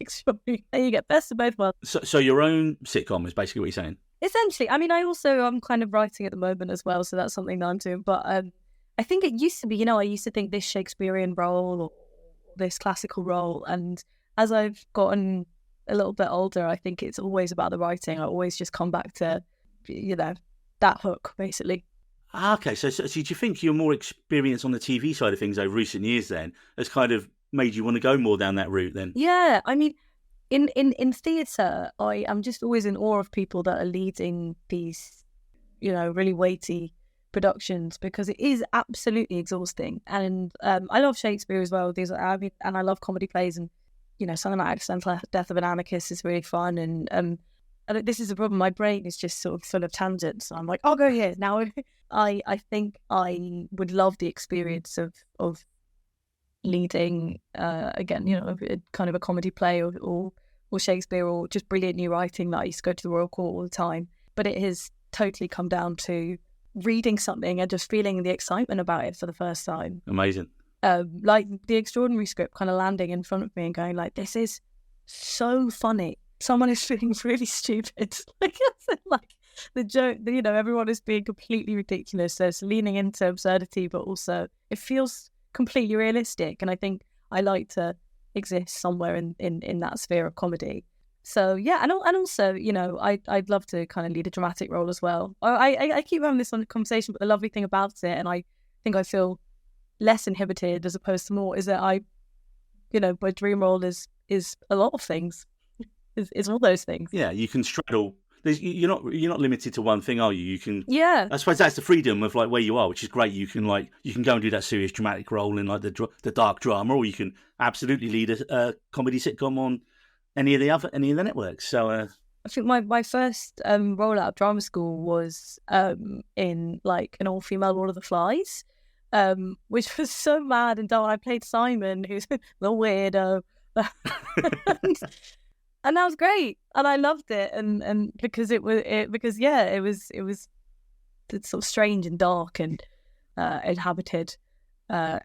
Extraordinary. There you get best of both worlds. So your own sitcom is basically what you're saying? Essentially. I mean, I'm kind of writing at the moment as well, so that's something that I'm doing. But I think it used to be, I used to think this Shakespearean role or this classical role. And as I've gotten a little bit older, I think it's always about the writing. I always just come back to, that hook, basically. Okay, so do you think your more experience on the TV side of things over recent years then has kind of made you want to go more down that route then? Yeah, I mean, in theatre, I am just always in awe of people that are leading these, really weighty productions because it is absolutely exhausting. And I love Shakespeare as well. And I love comedy plays, and something like Accidental Death of an Anarchist is really fun. And this is a problem. My brain is just sort of full of tangents. So I'm like, I'll go here now. I think I would love the experience of leading again, kind of a comedy play or Shakespeare or just brilliant new writing that I used to go to the Royal Court all the time. But it has totally come down to reading something and just feeling the excitement about it for the first time. Amazing. Like the Extraordinary script kind of landing in front of me and going like, this is so funny. Someone is feeling really stupid. like the joke, everyone is being completely ridiculous. So it's leaning into absurdity, but also it feels completely realistic. And I think I like to exist somewhere in that sphere of comedy. So yeah, and also, I'd love to kind of lead a dramatic role as well. I keep having this conversation, but the lovely thing about it, and I think I feel less inhibited as opposed to more, is that my dream role is a lot of things. Is all those things. Yeah, you can straddle. You're not limited to one thing, are you? You can. Yeah. I suppose that's the freedom of like where you are, which is great. You can go and do that serious dramatic role in like the dark drama, or you can absolutely lead a comedy sitcom on any of the networks. So I think my first role out of drama school was in like an all-female Lord of the Flies, which was so mad and dull. I played Simon, who's the weirdo. And that was great, and I loved it, and because it was sort of strange and dark and inhabited a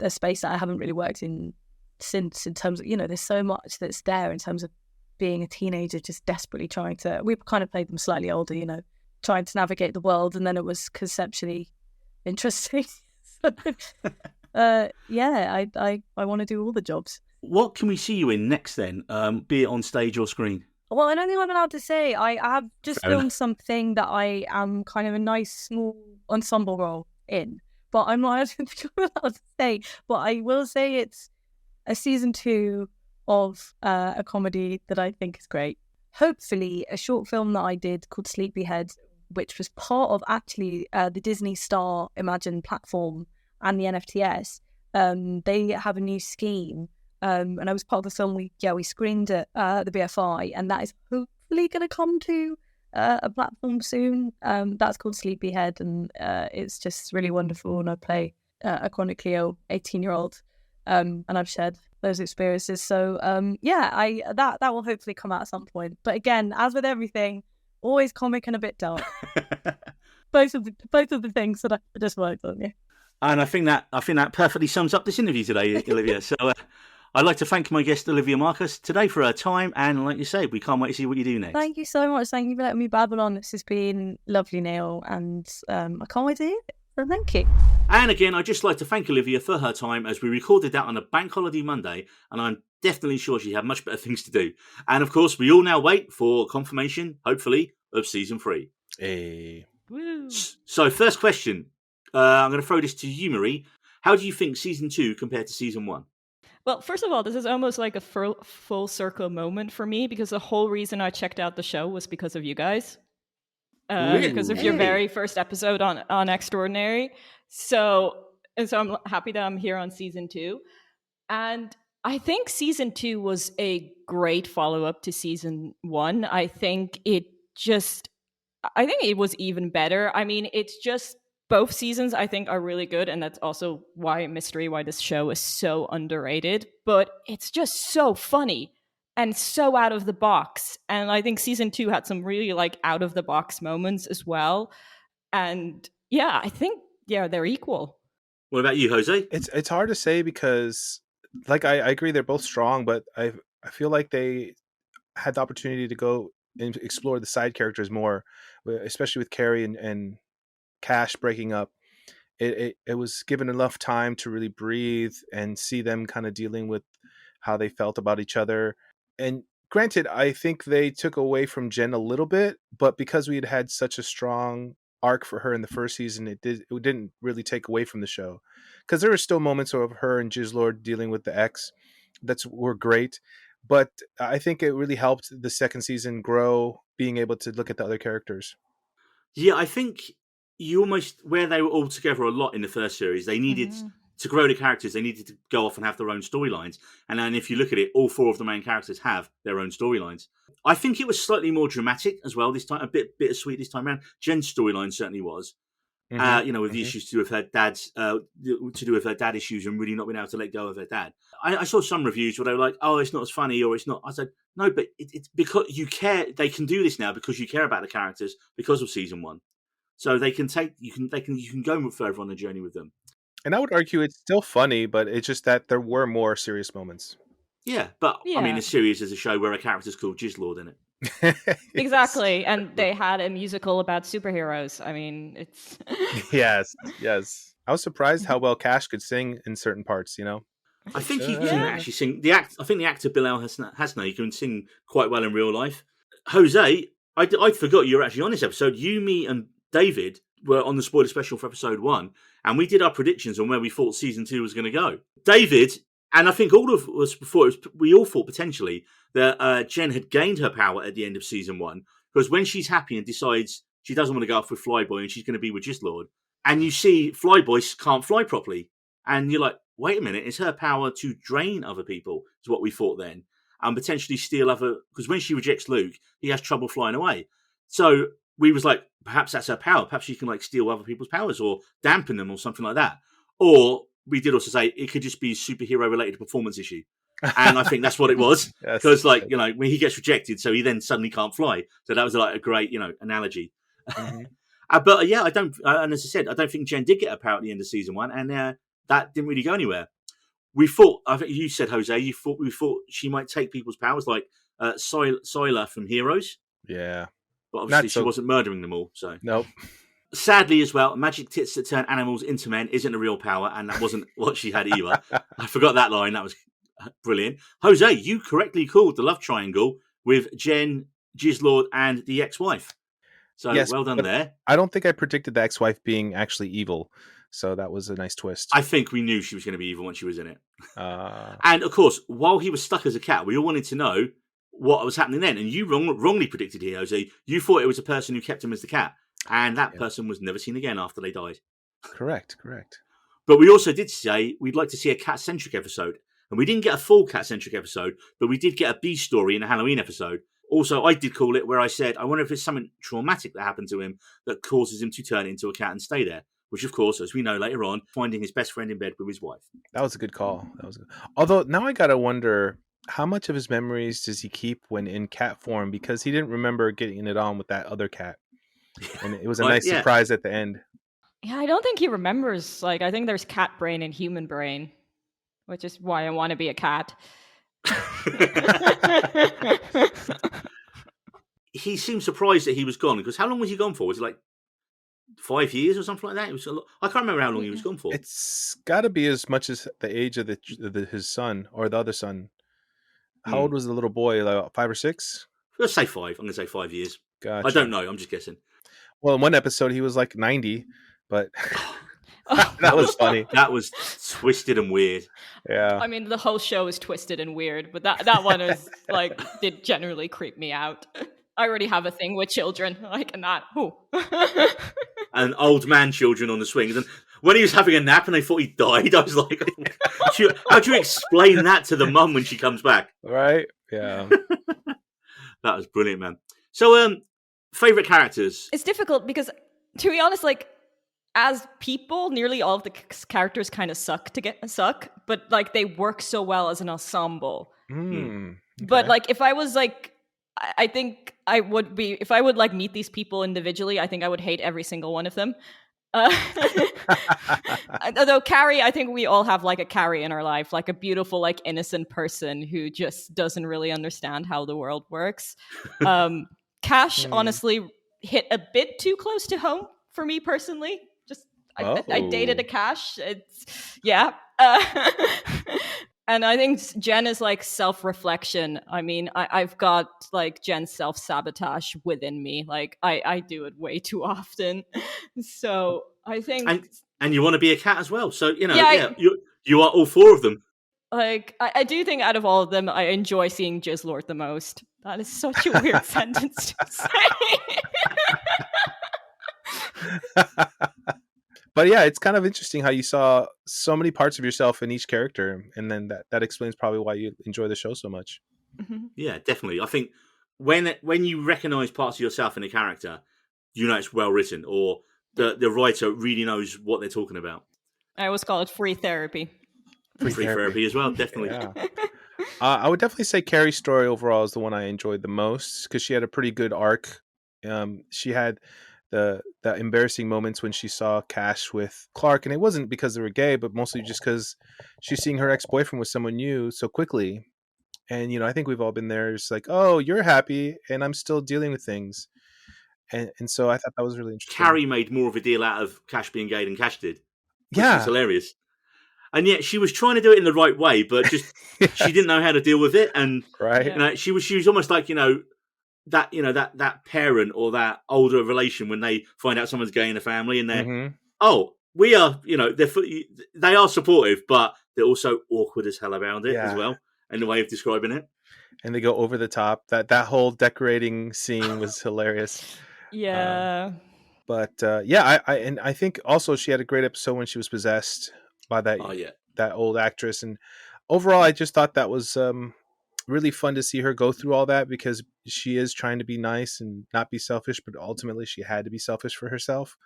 space that I haven't really worked in since. In terms of there's so much that's there in terms of being a teenager, just desperately trying to. We kind of played them slightly older, trying to navigate the world, and then it was conceptually interesting. I want to do all the jobs. What can we see you in next then, be it on stage or screen? Well, I don't think I'm allowed to say. I have just filmed something that I am kind of a nice small ensemble role in, but I'm not allowed to say. But I will say it's a season 2 of a comedy that I think is great. Hopefully, a short film that I did called Sleepyhead, which was part of actually the Disney Star Imagine platform and the NFTS. They have a new scheme. And I was part of the film. We screened it at the BFI, and that is hopefully going to come to a platform soon. That's called Sleepyhead, and it's just really wonderful. And I play a chronically ill 18-year-old, and I've shared those experiences. So that will hopefully come out at some point. But again, as with everything, always comic and a bit dark. both of the things that I just worked on. Yeah. And I think that perfectly sums up this interview today, Olivia. So. I'd like to thank my guest, Olivia Marcus, today for her time. And like you say, we can't wait to see what you do next. Thank you so much. Thank you for letting me babble on. This has been lovely, Neil. And I can't wait to hear it. So thank you. And again, I'd just like to thank Olivia for her time as we recorded that on a bank holiday Monday. And I'm definitely sure she had much better things to do. And of course, we all now wait for confirmation, hopefully, of season 3. Hey. Woo. So, first question. I'm going to throw this to you, Marie. How do you think season 2 compared to season 1? Well, first of all, this is almost like a full circle moment for me because the whole reason I checked out the show was because of you guys. Because of your very first episode on Extraordinary. So I'm happy that I'm here on season 2. And I think season 2 was a great follow-up to season 1. I think it was even better. I mean, it's just both seasons I think are really good, and that's also why this show is so underrated. But it's just so funny and so out of the box. And I think season 2 had some really like out of the box moments as well. And yeah, I think they're equal. What about you, Jose? It's hard to say because, like, I agree they're both strong, but I feel like they had the opportunity to go and explore the side characters more, especially with Carrie and Cash breaking up. It was given enough time to really breathe and see them kind of dealing with how they felt about each other. And granted, I think they took away from Jen a little bit, but because we had such a strong arc for her in the first season, it didn't really take away from the show, because there were still moments of her and Jizzlord dealing with the ex that were great. But I think it really helped the second season grow, being able to look at the other characters. Yeah, I think you almost, where they were all together a lot in the first series, they needed to grow the characters. They needed to go off and have their own storylines. And then if you look at it, all 4 of the main characters have their own storylines. I think it was slightly more dramatic as well this time, a bit bittersweet this time around. Jen's storyline certainly was. With the issues to do with her dad's, to do with her dad issues and really not being able to let go of her dad. I saw some reviews where they were like, "Oh, it's not as funny," or "It's not." I said, "No, but it's because you care. They can do this now because you care about the characters because of season 1. So they can you can go further on the journey with them." And I would argue it's still funny, but it's just that there were more serious moments. Yeah, but I mean, a series is a show where a character's called Jizzlord in it. Exactly, and they had a musical about superheroes. I mean, it's yes. I was surprised how well Cash could sing in certain parts. I think he can actually sing. I think the actor Bill L. Hasna, he can sing quite well in real life. Jose, I forgot you were actually on this episode. You, me, and David were on the spoiler special for episode 1, and we did our predictions on where we thought season 2 was going to go. David, and I think all of us before, we all thought potentially that Jen had gained her power at the end of season 1, because when she's happy and decides she doesn't want to go off with Flyboy and she's going to be with Jizzlord, and you see Flyboy can't fly properly, and you're like, wait a minute, it's her power to drain other people, is what we thought then, and potentially steal other, because when she rejects Luke, he has trouble flying away. So we was like, perhaps that's her power. Perhaps she can like steal other people's powers or dampen them or something like that. Or we did also say it could just be superhero related performance issue. And I think that's what it was. Because when he gets rejected, so he then suddenly can't fly. So that was like a great, analogy. Mm-hmm. But I don't, and as I said, I don't think Jen did get her power at the end of season 1. And that didn't really go anywhere. We thought, I think you said, Jose, we thought she might take people's powers like Sylar from Heroes. Yeah. But obviously she wasn't murdering them all. So nope. Sadly as well, magic tits that turn animals into men isn't a real power, and that wasn't what she had either. I forgot that line. That was brilliant. Jose, you correctly called the love triangle with Jen, Jizzlord, and the ex-wife. So yes, well done there. I don't think I predicted the ex-wife being actually evil. So that was a nice twist. I think we knew she was going to be evil when she was in it. And of course, while he was stuck as a cat, we all wanted to know what was happening then. And you wrongly predicted here, Jose. You thought it was a person who kept him as the cat. And that person was never seen again after they died. Correct. But we also did say we'd like to see a cat-centric episode. And we didn't get a full cat-centric episode, but we did get a B story in a Halloween episode. Also, I did call it where I said, I wonder if it's something traumatic that happened to him that causes him to turn into a cat and stay there. Which, of course, as we know later on, finding his best friend in bed with his wife. That was a good call. Although, now I got to wonder, how much of his memories does he keep when in cat form? Because he didn't remember getting it on with that other cat. And it was a nice surprise at the end. Yeah, I don't think he remembers. Like, I think there's cat brain and human brain, which is why I want to be a cat. He seemed surprised that he was gone, because how long was he gone for? Was it like 5 years or something like that? It was I can't remember how long he was gone for. It's got to be as much as the age of his son or the other son. How old was the little boy? Like 5 or 6? Let's say 5. I'm going to say 5 years. Gotcha. I don't know. I'm just guessing. Well, in one episode, he was like 90, but that was funny. That was twisted and weird. Yeah. I mean, the whole show is twisted and weird, but that one is like, did generally creep me out. I already have a thing with children. Like, and that, And old man children on the swings. And when he was having a nap and they thought he died, I was like, how do you explain that to the mum when she comes back? Right? Yeah. That was brilliant, man. So, favorite characters? it's difficult because, to be honest, like, as people, nearly all of the characters kind of suck, but like they work so well as an ensemble. Okay. But like, if I was like, I think I would be, if I would like meet these people individually, I think I would hate every single one of them. Although Carrie, I think we all have like a Carrie in our life, like a beautiful, like innocent person who just doesn't really understand how the world works. Cash honestly hit a bit too close to home for me personally. I dated a Cash. And I think Jen is like self-reflection. I mean, I've got like Jen's self-sabotage within me. Like I do it way too often. So I think, and you want to be a cat as well. So you are all 4 of them. like I do think out of all of them, I enjoy seeing Jizzlord the most. That is such a weird sentence to say. But yeah, it's kind of interesting how you saw so many parts of yourself in each character, and then that explains probably why you enjoy the show so much. Mm-hmm. Yeah, definitely. I think when you recognise parts of yourself in a character, you know it's well written, or the writer really knows what they're talking about. I always call it free therapy. Free therapy as well, definitely. Yeah. I would definitely say Carrie's story overall is the one I enjoyed the most because she had a pretty good arc. She had the embarrassing moments when she saw Cash with Clark, and it wasn't because they were gay, but mostly just because she's seeing her ex-boyfriend with someone new so quickly. And I think we've all been there. It's like, oh, you're happy, and I'm still dealing with things. And so I thought that was really interesting. Carrie made more of a deal out of Cash being gay than Cash did. Which Yeah, was hilarious. And yet she was trying to do it in the right way, but just she didn't know how to deal with it. And right, she was almost like that parent or that older relation when they find out someone's gay in a family, and they're we are they are supportive, but they're also awkward as hell about it as well, and the way of describing it. And they go over the top. That whole decorating scene was hilarious. Yeah. I think also she had a great episode when she was possessed by that old actress, and overall I just thought that was really fun to see her go through all that because she is trying to be nice and not be selfish, but ultimately she had to be selfish for herself.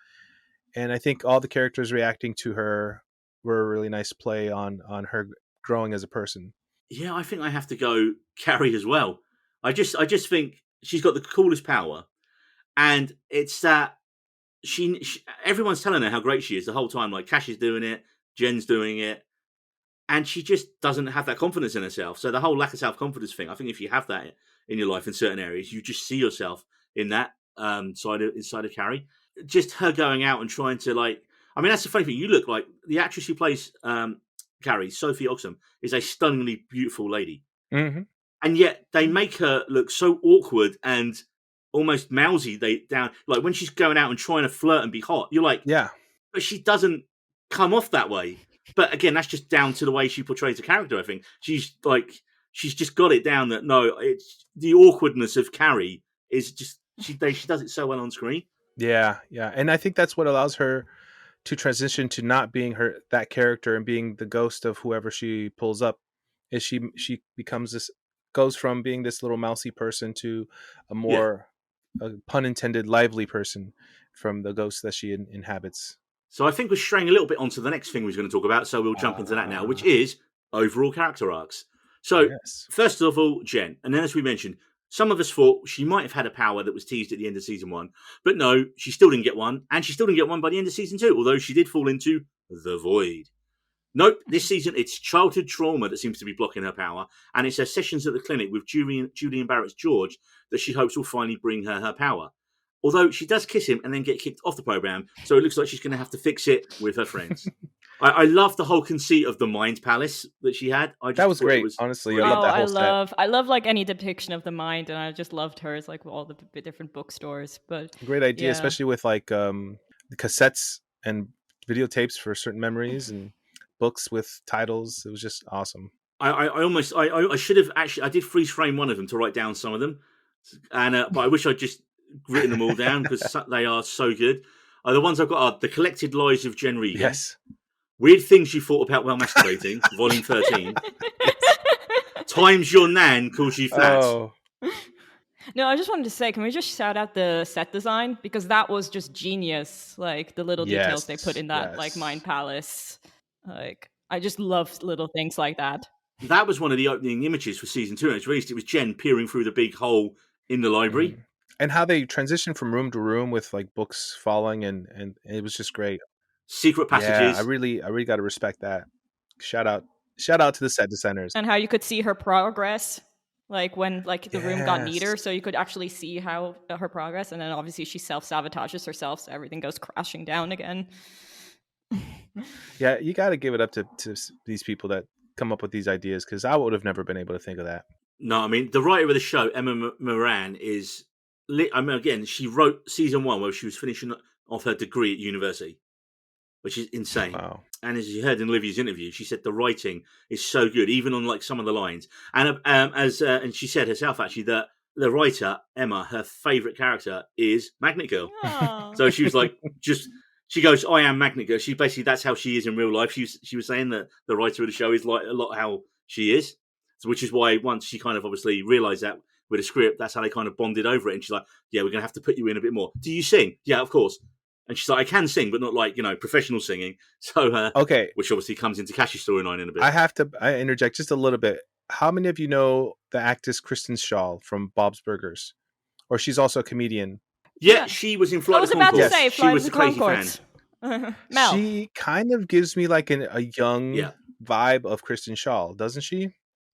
And I think all the characters reacting to her were a really nice play on her growing as a person. Yeah, I think I have to go Carrie as well. I just think she's got the coolest power, and it's that she everyone's telling her how great she is the whole time. Like Cash is doing it, Jen's doing it, and she just doesn't have that confidence in herself. So the whole lack of self-confidence thing, I think if you have that in your life in certain areas, you just see yourself in that side of Carrie. Just her going out and trying to that's the funny thing. You look like the actress who plays Carrie, Sophie Oxham, is a stunningly beautiful lady. Mm-hmm. And yet they make her look so awkward and almost mousy. Like when she's going out and trying to flirt and be hot, you're like, yeah, but she doesn't come off that way. But again, that's just down to the way she portrays the character. I think she's just got it down that it's the awkwardness of Carrie is just she does it so well on screen. Yeah, and I think that's what allows her to transition to not being that character and being the ghost of whoever she pulls up. Is she goes from being this little mousy person to a more pun intended lively person from the ghost that she inhabits. So I think we're straying a little bit onto the next thing we're going to talk about, so we'll jump into that now, which is overall character arcs. So, First of all, Jen, and then as we mentioned, some of us thought she might have had a power that was teased at the end of season 1, but no, she still didn't get one, and she still didn't get one by the end of season 2, although she did fall into the void. Nope, this season it's childhood trauma that seems to be blocking her power, and it's her sessions at the clinic with Julian Barrett's George that she hopes will finally bring her power. Although she does kiss him and then get kicked off the program, so it looks like she's going to have to fix it with her friends. I love the whole conceit of the Mind Palace that she had. That was great. Honestly, I love that whole set. I love like any depiction of the mind, and I just loved hers, like all the different bookstores. But great idea, especially with like the cassettes and videotapes for certain memories and books with titles. It was just awesome. I should have actually. I did freeze frame one of them to write down some of them, and but I wish I'd just written them all down because they are so good. The ones I've got are The Collected Lies of Jen Regan. Yes. Weird Things You Thought About While Masturbating, Volume 13. Times Your Nan Calls You Flat. Oh. No, I just wanted to say, can we just shout out the set design? Because that was just genius. Like, the little details they put in that, like, Mind Palace. Like, I just love little things like that. That was one of the opening images for season 2. And it was released. It was Jen peering through the big hole in the library. And how they transitioned from room to room with, like, books falling, and it was just great. Secret passages. Yeah, I really got to respect that. Shout out to the set designers. And how you could see her progress, like when the room got neater, so you could actually see how her progress. And then obviously she self-sabotages herself, so everything goes crashing down again. Yeah, you got to give it up to these people that come up with these ideas, because I would have never been able to think of that. No, I mean, the writer of the show, Emma Moran, is... I mean, again, she wrote season 1 where she was finishing off her degree at university, which is insane. Wow. And as you heard in Olivia's interview, she said the writing is so good, even on like some of the lines. And and she said herself actually that the writer Emma, her favorite character is Magnet Girl. Aww. So she was like, she goes, "I am Magnet Girl." She basically, that's how she is in real life. She was saying that the writer of the show is like a lot how she is, so which is why once she kind of obviously realised that with a script, that's how they kind of bonded over it. And she's like, "Yeah, we're gonna have to put you in a bit more. Do you sing?" "Yeah, of course." And she's like, "I can sing, but not like, professional singing." So, okay, which obviously comes into Cash's storyline in a bit. I interject just a little bit. How many of you know the actress Kristen Schaal from Bob's Burgers? Or she's also a comedian. Yeah, she was in Flight of the Conchords. I was about to say Flight of the Conchords. Mel. She kind of gives me like a young vibe of Kristen Schaal, doesn't she?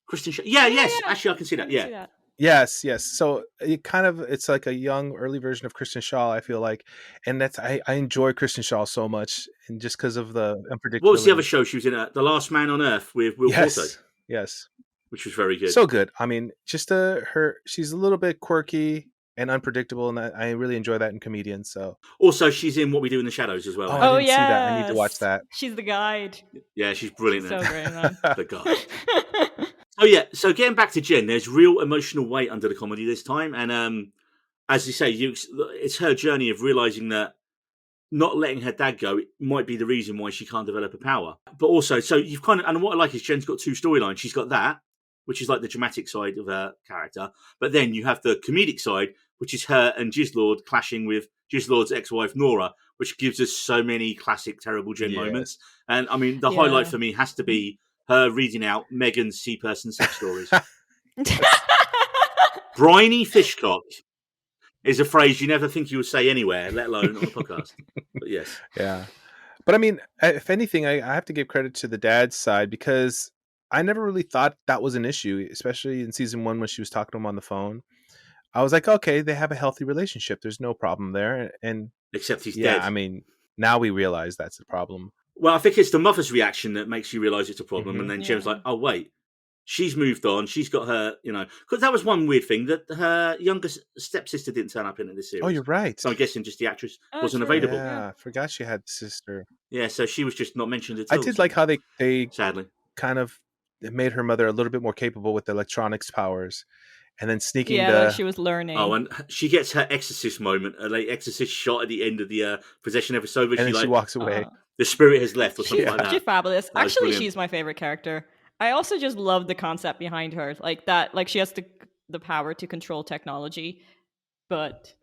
Kristen Schaal. Yeah. Actually, I can see that. Yeah. Yes. So it's like a young, early version of Kristen Schaal, I feel like. And I enjoy Kristen Schaal so much, and just because of the unpredictability. What was the other show she was in? The Last Man on Earth with Will Porto. Yes. Which was very good. So good. I mean, just she's a little bit quirky and unpredictable, and I really enjoy that in comedians. So also, she's in What We Do in the Shadows as well. I didn't see that. I need to watch that. She's the guide. Yeah, she's brilliant. So great, man. The guide. Oh yeah, so getting back to Jen, there's real emotional weight under the comedy this time, and as you say, it's her journey of realizing that not letting her dad go might be the reason why she can't develop her power. But also, so you've and what I like is Jen's got two storylines. She's got that, which is like the dramatic side of her character, but then you have the comedic side, which is her and Jizzlord clashing with Jizzlord's ex-wife Nora, which gives us so many classic terrible Jen moments. And I mean, the highlight for me has to be her reading out Megan's C-person sex stories. Briny fishcock is a phrase you never think you would say anywhere, let alone on the podcast. But yes. Yeah. But I mean, if anything, I have to give credit to the dad's side, because I never really thought that was an issue, especially in season 1 when she was talking to him on the phone. I was like, okay, they have a healthy relationship. There's no problem there. And except he's dead. Yeah, I mean, now we realize that's the problem. Well, I think it's the mother's reaction that makes you realise it's a problem. Mm-hmm. And then Jim's like, oh, wait, she's moved on. She's got her, because that was one weird thing, that her younger stepsister didn't turn up in this series. Oh, you're right. So I'm guessing just the actress wasn't available. Yeah, I forgot she had a sister. Yeah, so she was just not mentioned at all. I did like how they sadly kind of made her mother a little bit more capable with electronics powers. And then sneaking like she was learning. Oh, and she gets her exorcist moment, a exorcist shot at the end of the possession episode, where she walks away. The spirit has left, or something like that. She's fabulous. Actually, she's my favorite character. I also just love the concept behind her, like that. Like she has the power to control technology, but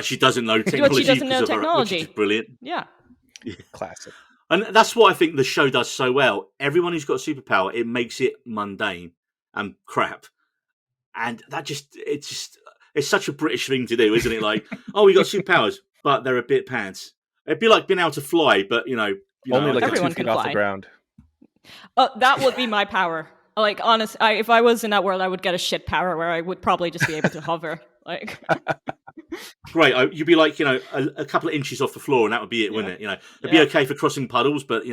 she doesn't know technology. But she doesn't know technology. Which is brilliant. Yeah. Classic. And that's what I think the show does so well. Everyone who's got a superpower, it makes it mundane and crap. And it's such a British thing to do, isn't it? Like, oh, we got superpowers, but they're a bit pants. It'd be like being able to fly, but only like 2 feet off the ground. That would be my power. Like, honest, if I was in that world, I would get a shit power where I would probably just be able to hover. Like, great. You'd be like, a couple of inches off the floor, and that would be it, wouldn't it? It'd be okay for crossing puddles, but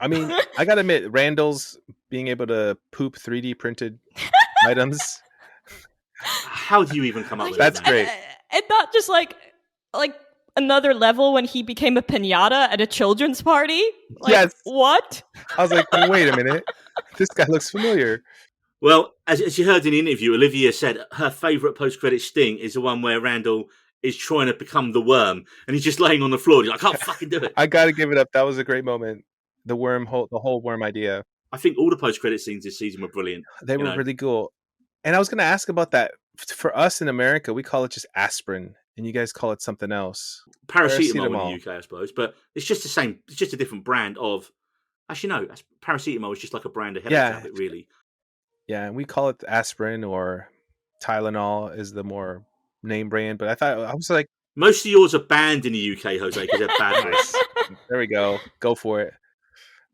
I mean, I gotta admit, Randall's being able to poop 3D printed items. How do you even come up with That's that? great. And not just like another level when he became a piñata at a children's party. Like, yes. What? I was like, wait a minute. This guy looks familiar. Well, as you heard in the interview, Olivia said her favourite post-credit sting is the one where Randall is trying to become the worm, and he's just laying on the floor. He's like, I can't fucking do it. I gotta give it up. That was a great moment. The whole worm idea. I think all the post-credit scenes this season were brilliant. They were really cool. And I was going to ask about that. For us in America, we call it just aspirin, and you guys call it something else. Paracetamol in the UK, I suppose. But it's just the same. It's just a different brand of... Actually, no. Paracetamol is just like a brand of headache tablet, really. Yeah, and we call it aspirin, or Tylenol is the more name brand. But I was like... Most of yours are banned in the UK, Jose, because they're bad. There we go. Go for it.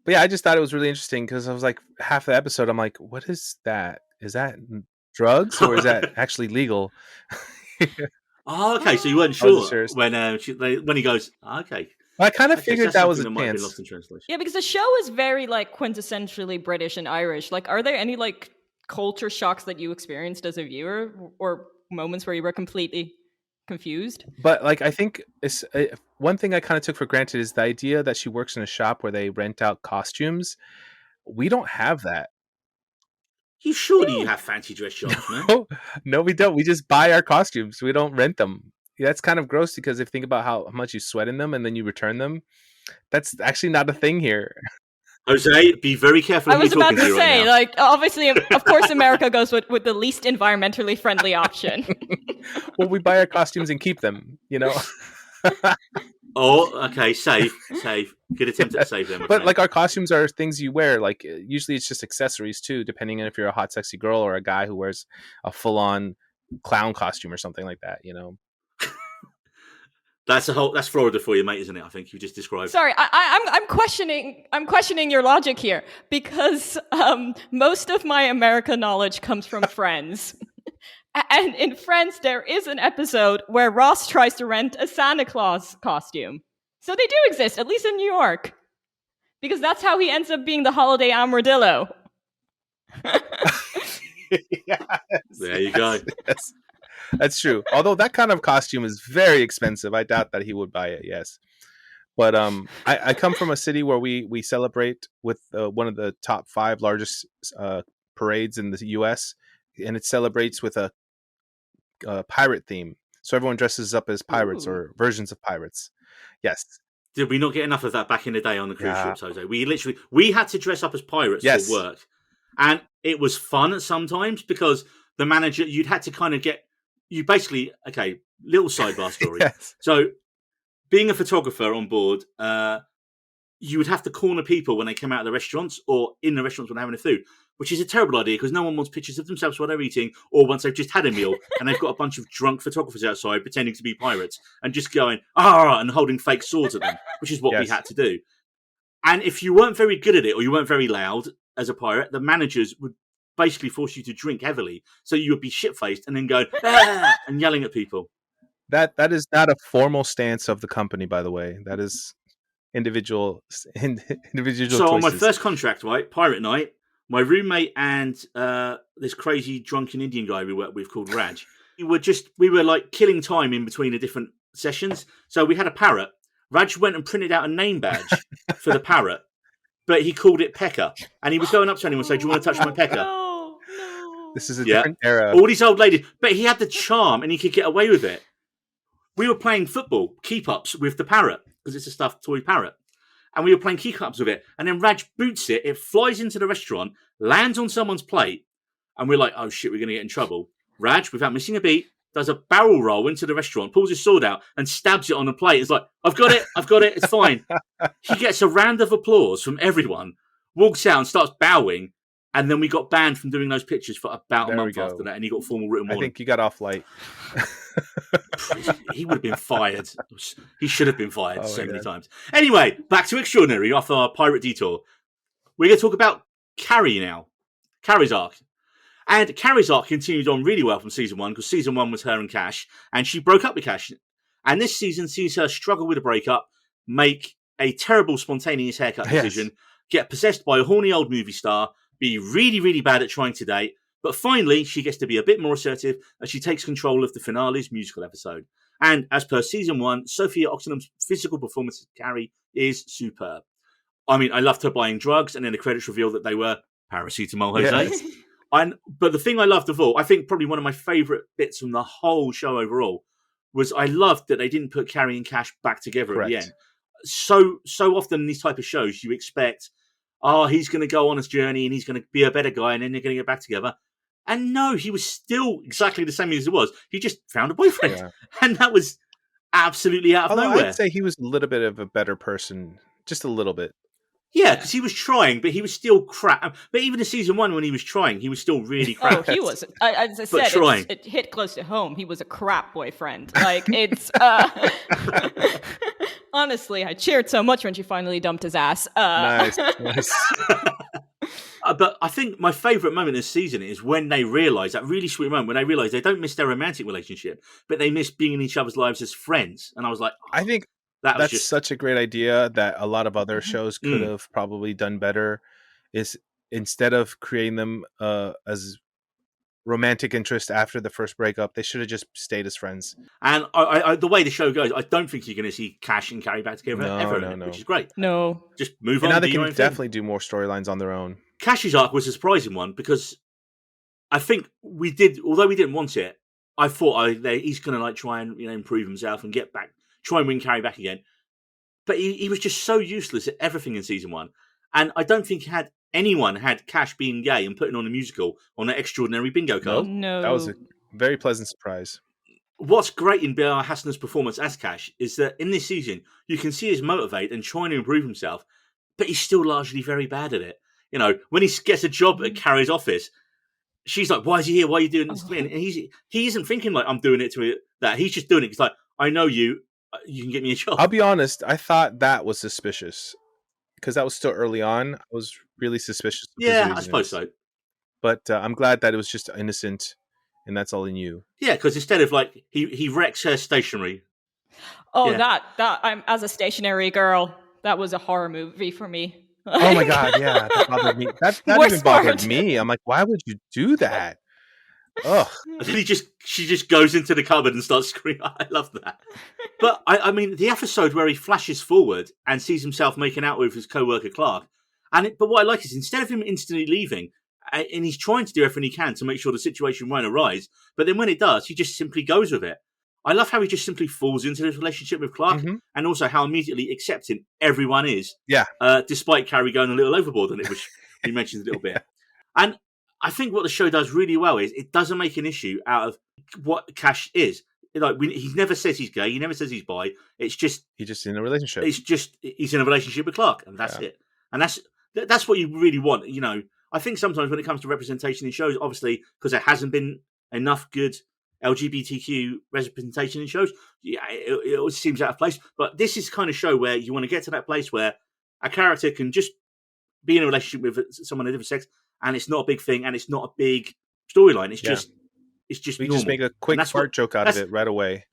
But yeah, I just thought it was really interesting because I was like, half the episode, I'm like, what is that? Is that drugs or is that actually legal? Oh, okay. So you weren't sure when he goes, okay. I kind of figured that was a chance. Lost in translation. Yeah, because the show is very quintessentially British and Irish. Are there any culture shocks that you experienced as a viewer, or moments where you were completely confused? But I think it's one thing I kind of took for granted is the idea that she works in a shop where they rent out costumes. We don't have that. You surely you have fancy dress shops, man. No, we don't. We just buy our costumes. We don't rent them. That's kind of gross because if you think about how much you sweat in them and then you return them, that's actually not a thing here. Jose, be very careful. I was about to say, obviously, of course, America goes with the least environmentally friendly option. Well, we buy our costumes and keep them, Oh, okay, save. Good attempt at save them. But our costumes are things you wear. Usually it's just accessories too, depending on if you're a hot, sexy girl or a guy who wears a full-on clown costume or something like that. That's Florida for you, mate, isn't it? I think you just described. Sorry, I'm questioning your logic here because most of my America knowledge comes from Friends. And in Friends, there is an episode where Ross tries to rent a Santa Claus costume. So they do exist, at least in New York. Because that's how he ends up being the holiday armadillo. Yes, there you go. Yes. That's true. Although that kind of costume is very expensive. I doubt that he would buy it, yes. But I come from a city where we celebrate with one of the top 5 largest parades in the U.S., and it celebrates with a pirate theme. So everyone dresses up as pirates or versions of pirates. Yes. Did we not get enough of that back in the day on the cruise ships, Jose? We had to dress up as pirates for work. And it was fun sometimes because the manager, you'd had to kind of you basically, little sidebar story. Yes. So being a photographer on board, you would have to corner people when they came out of the restaurants or in the restaurants when they're having a food, which is a terrible idea because no one wants pictures of themselves while they're eating or once they've just had a meal and they've got a bunch of drunk photographers outside pretending to be pirates and just going, and holding fake swords at them, which is what we had to do. And if you weren't very good at it or you weren't very loud as a pirate, the managers would basically force you to drink heavily. So you would be shit-faced and then go, and yelling at people. That is not a formal stance of the company, by the way. That is individual So choices. on my first contract, pirate night, my roommate and this crazy drunken Indian guy we worked with called Raj, we were killing time in between the different sessions. So we had a parrot. Raj went and printed out a name badge for the parrot, but he called it Pecker. And he was going up to anyone and saying, "Do you want to touch my Pecker?" No. This is a different era. All these old ladies, but he had the charm and he could get away with it. We were playing football, keep-ups with the parrot, because it's a stuffed toy parrot. And we were playing keep-ups with it. And then Raj boots it, it flies into the restaurant, lands on someone's plate, and we're like, oh shit, we're going to get in trouble. Raj, without missing a beat, does a barrel roll into the restaurant, pulls his sword out, and stabs it on the plate. It's like, I've got it, it's fine. He gets a round of applause from everyone, walks out and starts bowing, and then we got banned from doing those pictures for about a month after that, and he got formal written warning. I think he got off light. He would have been fired. He should have been fired so many times. Anyway, back to Extraordinary after our pirate detour. We're going to talk about Carrie now. Carrie's arc. And Carrie's arc continued on really well from season 1 because season 1 was her and Cash, and she broke up with Cash. And this season sees her struggle with a breakup, make a terrible spontaneous haircut decision, get possessed by a horny old movie star, be really, really bad at trying to date, but finally she gets to be a bit more assertive as she takes control of the finale's musical episode. And as per season 1, Sophia Oxenham's physical performance as Carrie is superb. I mean, I loved her buying drugs, and then the credits revealed that they were paracetamol, Jose. Yes. But the thing I loved of all, I think probably one of my favourite bits from the whole show overall, was I loved that they didn't put Carrie and Cash back together Correct. at the end. So often in these type of shows, you expect, he's going to go on his journey and he's going to be a better guy, and then they're going to get back together. And no, he was still exactly the same as he was. He just found a boyfriend, and that was absolutely out of nowhere. I'd say he was a little bit of a better person, just a little bit. Yeah, because he was trying, but he was still crap. But even in season 1, when he was trying, he was still really crap. Oh, he was. As I said, trying. It hit close to home. He was a crap boyfriend. Like, it's... honestly, I cheered so much when she finally dumped his ass. Nice. But I think my favourite moment this season is when they realise, that really sweet moment, when they realise they don't miss their romantic relationship, but they miss being in each other's lives as friends. And I was like... I think... That's such a great idea that a lot of other shows could have probably done better. Is instead of creating them as romantic interest after the first breakup, they should have just stayed as friends. And the way the show goes, I don't think you're going to see Cash and Carrie back together ever, which is great. No, just move and on. Now they can definitely do more storylines on their own. Cash's arc was a surprising one because I think although we didn't want it, I thought he's going to try and improve himself and get back. Try and win Carrie back again. But he was just so useless at everything in season 1. And I don't think anyone had Cash being gay and putting on a musical on an Extraordinary bingo card. No. That was a very pleasant surprise. What's great in Bilal Hassan's performance as Cash is that in this season, you can see he's motivated and trying to improve himself, but he's still largely very bad at it. When he gets a job at Carrie's office, she's like, why is he here? Why are you doing this to me? And he isn't thinking like, I'm doing it to that. He's just doing it. He's like, I know you can get me a job. I'll be honest, I thought that was suspicious because that was still early on. I was really suspicious. Yeah, I suppose so. But I'm glad that it was just innocent, and that's all he knew. Yeah, because instead of he wrecks her stationery. Oh, yeah. that I'm as a stationary girl, that was a horror movie for me. Oh my god, yeah, that bothered me. That even bothered me. I'm like, why would you do that? Oh, and then she just goes into the cupboard and starts screaming. I love that. But I mean, the episode where he flashes forward and sees himself making out with his co-worker Clark, but what I like is instead of him instantly leaving, and he's trying to do everything he can to make sure the situation won't arise, but then when it does, he just simply goes with it. I love how he just simply falls into this relationship with Clark, and also how immediately accepting everyone is. Yeah. Despite Carrie going a little overboard on it, which we mentioned a little bit, and. I think what the show does really well is it doesn't make an issue out of what Cash is. He never says he's gay. He never says he's bi. It's just he's just in a relationship. It's just he's in a relationship with Clark, and that's it. And that's what you really want. I think sometimes when it comes to representation in shows, obviously because there hasn't been enough good LGBTQ representation in shows, it always seems out of place. But this is the kind of show where you want to get to that place where a character can just be in a relationship with someone of different sex. And it's not a big thing, and it's not a big storyline. It's just we normal. Just make a quick fart joke out of it right away.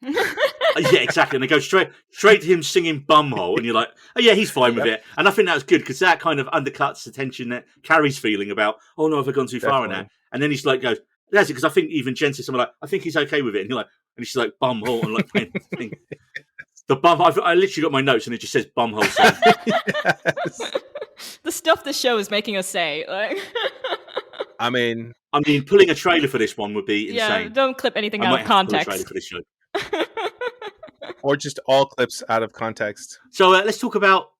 Yeah, exactly. And they go straight to him singing Bumhole, and you're like, oh yeah, he's fine with it. And I think that was good because that kind of undercuts the tension that Carrie's feeling about, oh no, have I gone too far in that? And then he's like, goes, that's it, because I think even Jen says something like, I think he's okay with it, and you're like, and she's like Bumhole, and like playing the thing. The bum. I literally got my notes, and it just says Bumhole song. Yes. The stuff the show is making us say. I mean, pulling a trailer for this one would be insane. Yeah, don't clip anything out of context. Pull a trailer for this show. Or just all clips out of context. So let's talk about,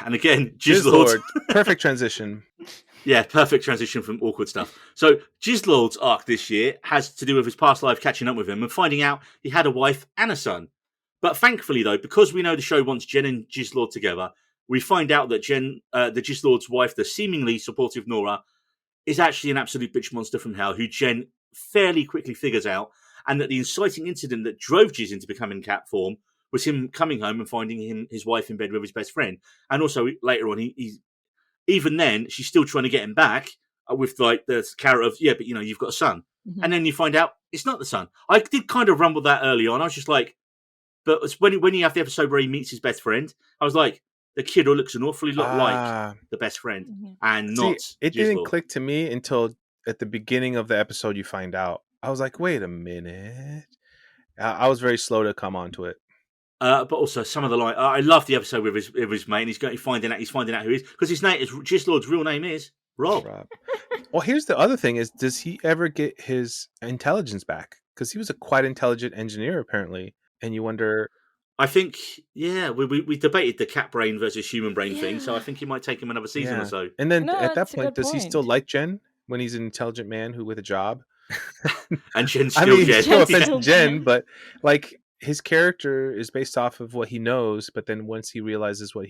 and again, Jizzlord. Perfect transition. Yeah, perfect transition from awkward stuff. So Jizzlord's arc this year has to do with his past life catching up with him and finding out he had a wife and a son. But thankfully, though, because we know the show wants Jen and Jizzlord together, we find out that Jen, the Jizzlord's wife, the seemingly supportive Nora, is actually an absolute bitch monster from hell, who Jen fairly quickly figures out, and that the inciting incident that drove Jiz into becoming cat form was him coming home and finding his wife in bed with his best friend. And also, later on, even then, she's still trying to get him back, with like the carrot of, yeah, but you know, you've got a son. Mhm. And then you find out it's not the son. I did kind of rumble that early on. I was just like, but it's when you have the episode where he meets his best friend, I was like, the kid who looks an awfully lot like the best friend Mhm. and See, not it didn't Gizmo. click to me until at the beginning of the episode you find out. I was like, wait a minute. I was very slow to come onto it. But also some of the line, I love the episode with his mate. And he's finding out who he is, because his name is Gislord's real name is Rob. Well, here's the other thing: is does he ever get his intelligence back? Because he was a quite intelligent engineer apparently, and you wonder. I think, yeah, we debated the cat brain versus human brain thing, so I think it might take him another season or so. And then No, at that that's a point, good does he still point. like Jen when he's an intelligent man who with a job? And Jen's I still mean, Jen. no offense still to Jen, Jen. but like his character is based off of what he knows. But then once he realizes what